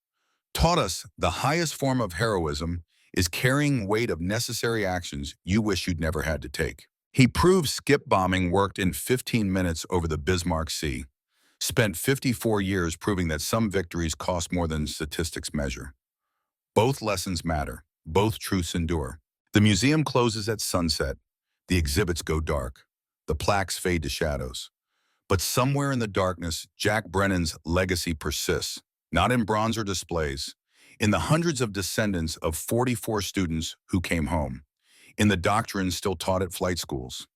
taught us the highest form of heroism is carrying weight of necessary actions you wish you'd never had to take. He proved skip bombing worked in 15 minutes over the Bismarck Sea, spent 54 years proving that some victories cost more than statistics measure. Both lessons matter. Both truths endure. The museum closes at sunset. The exhibits go dark. The plaques fade to shadows. But somewhere in the darkness, Jack Brennan's legacy persists, not in bronze or displays, in the hundreds of descendants of 44 students who came home, in the doctrines still taught at flight schools,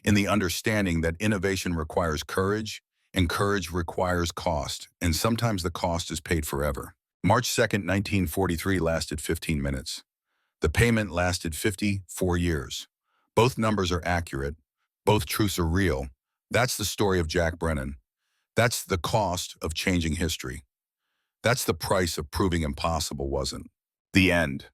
in the understanding that innovation requires courage, and courage requires cost, and sometimes the cost is paid forever. March 2nd, 1943 lasted 15 minutes. The payment lasted 54 years. Both numbers are accurate. Both truths are real. That's the story of Jack Brennan. That's the cost of changing history. That's the price of proving impossible wasn't. The end.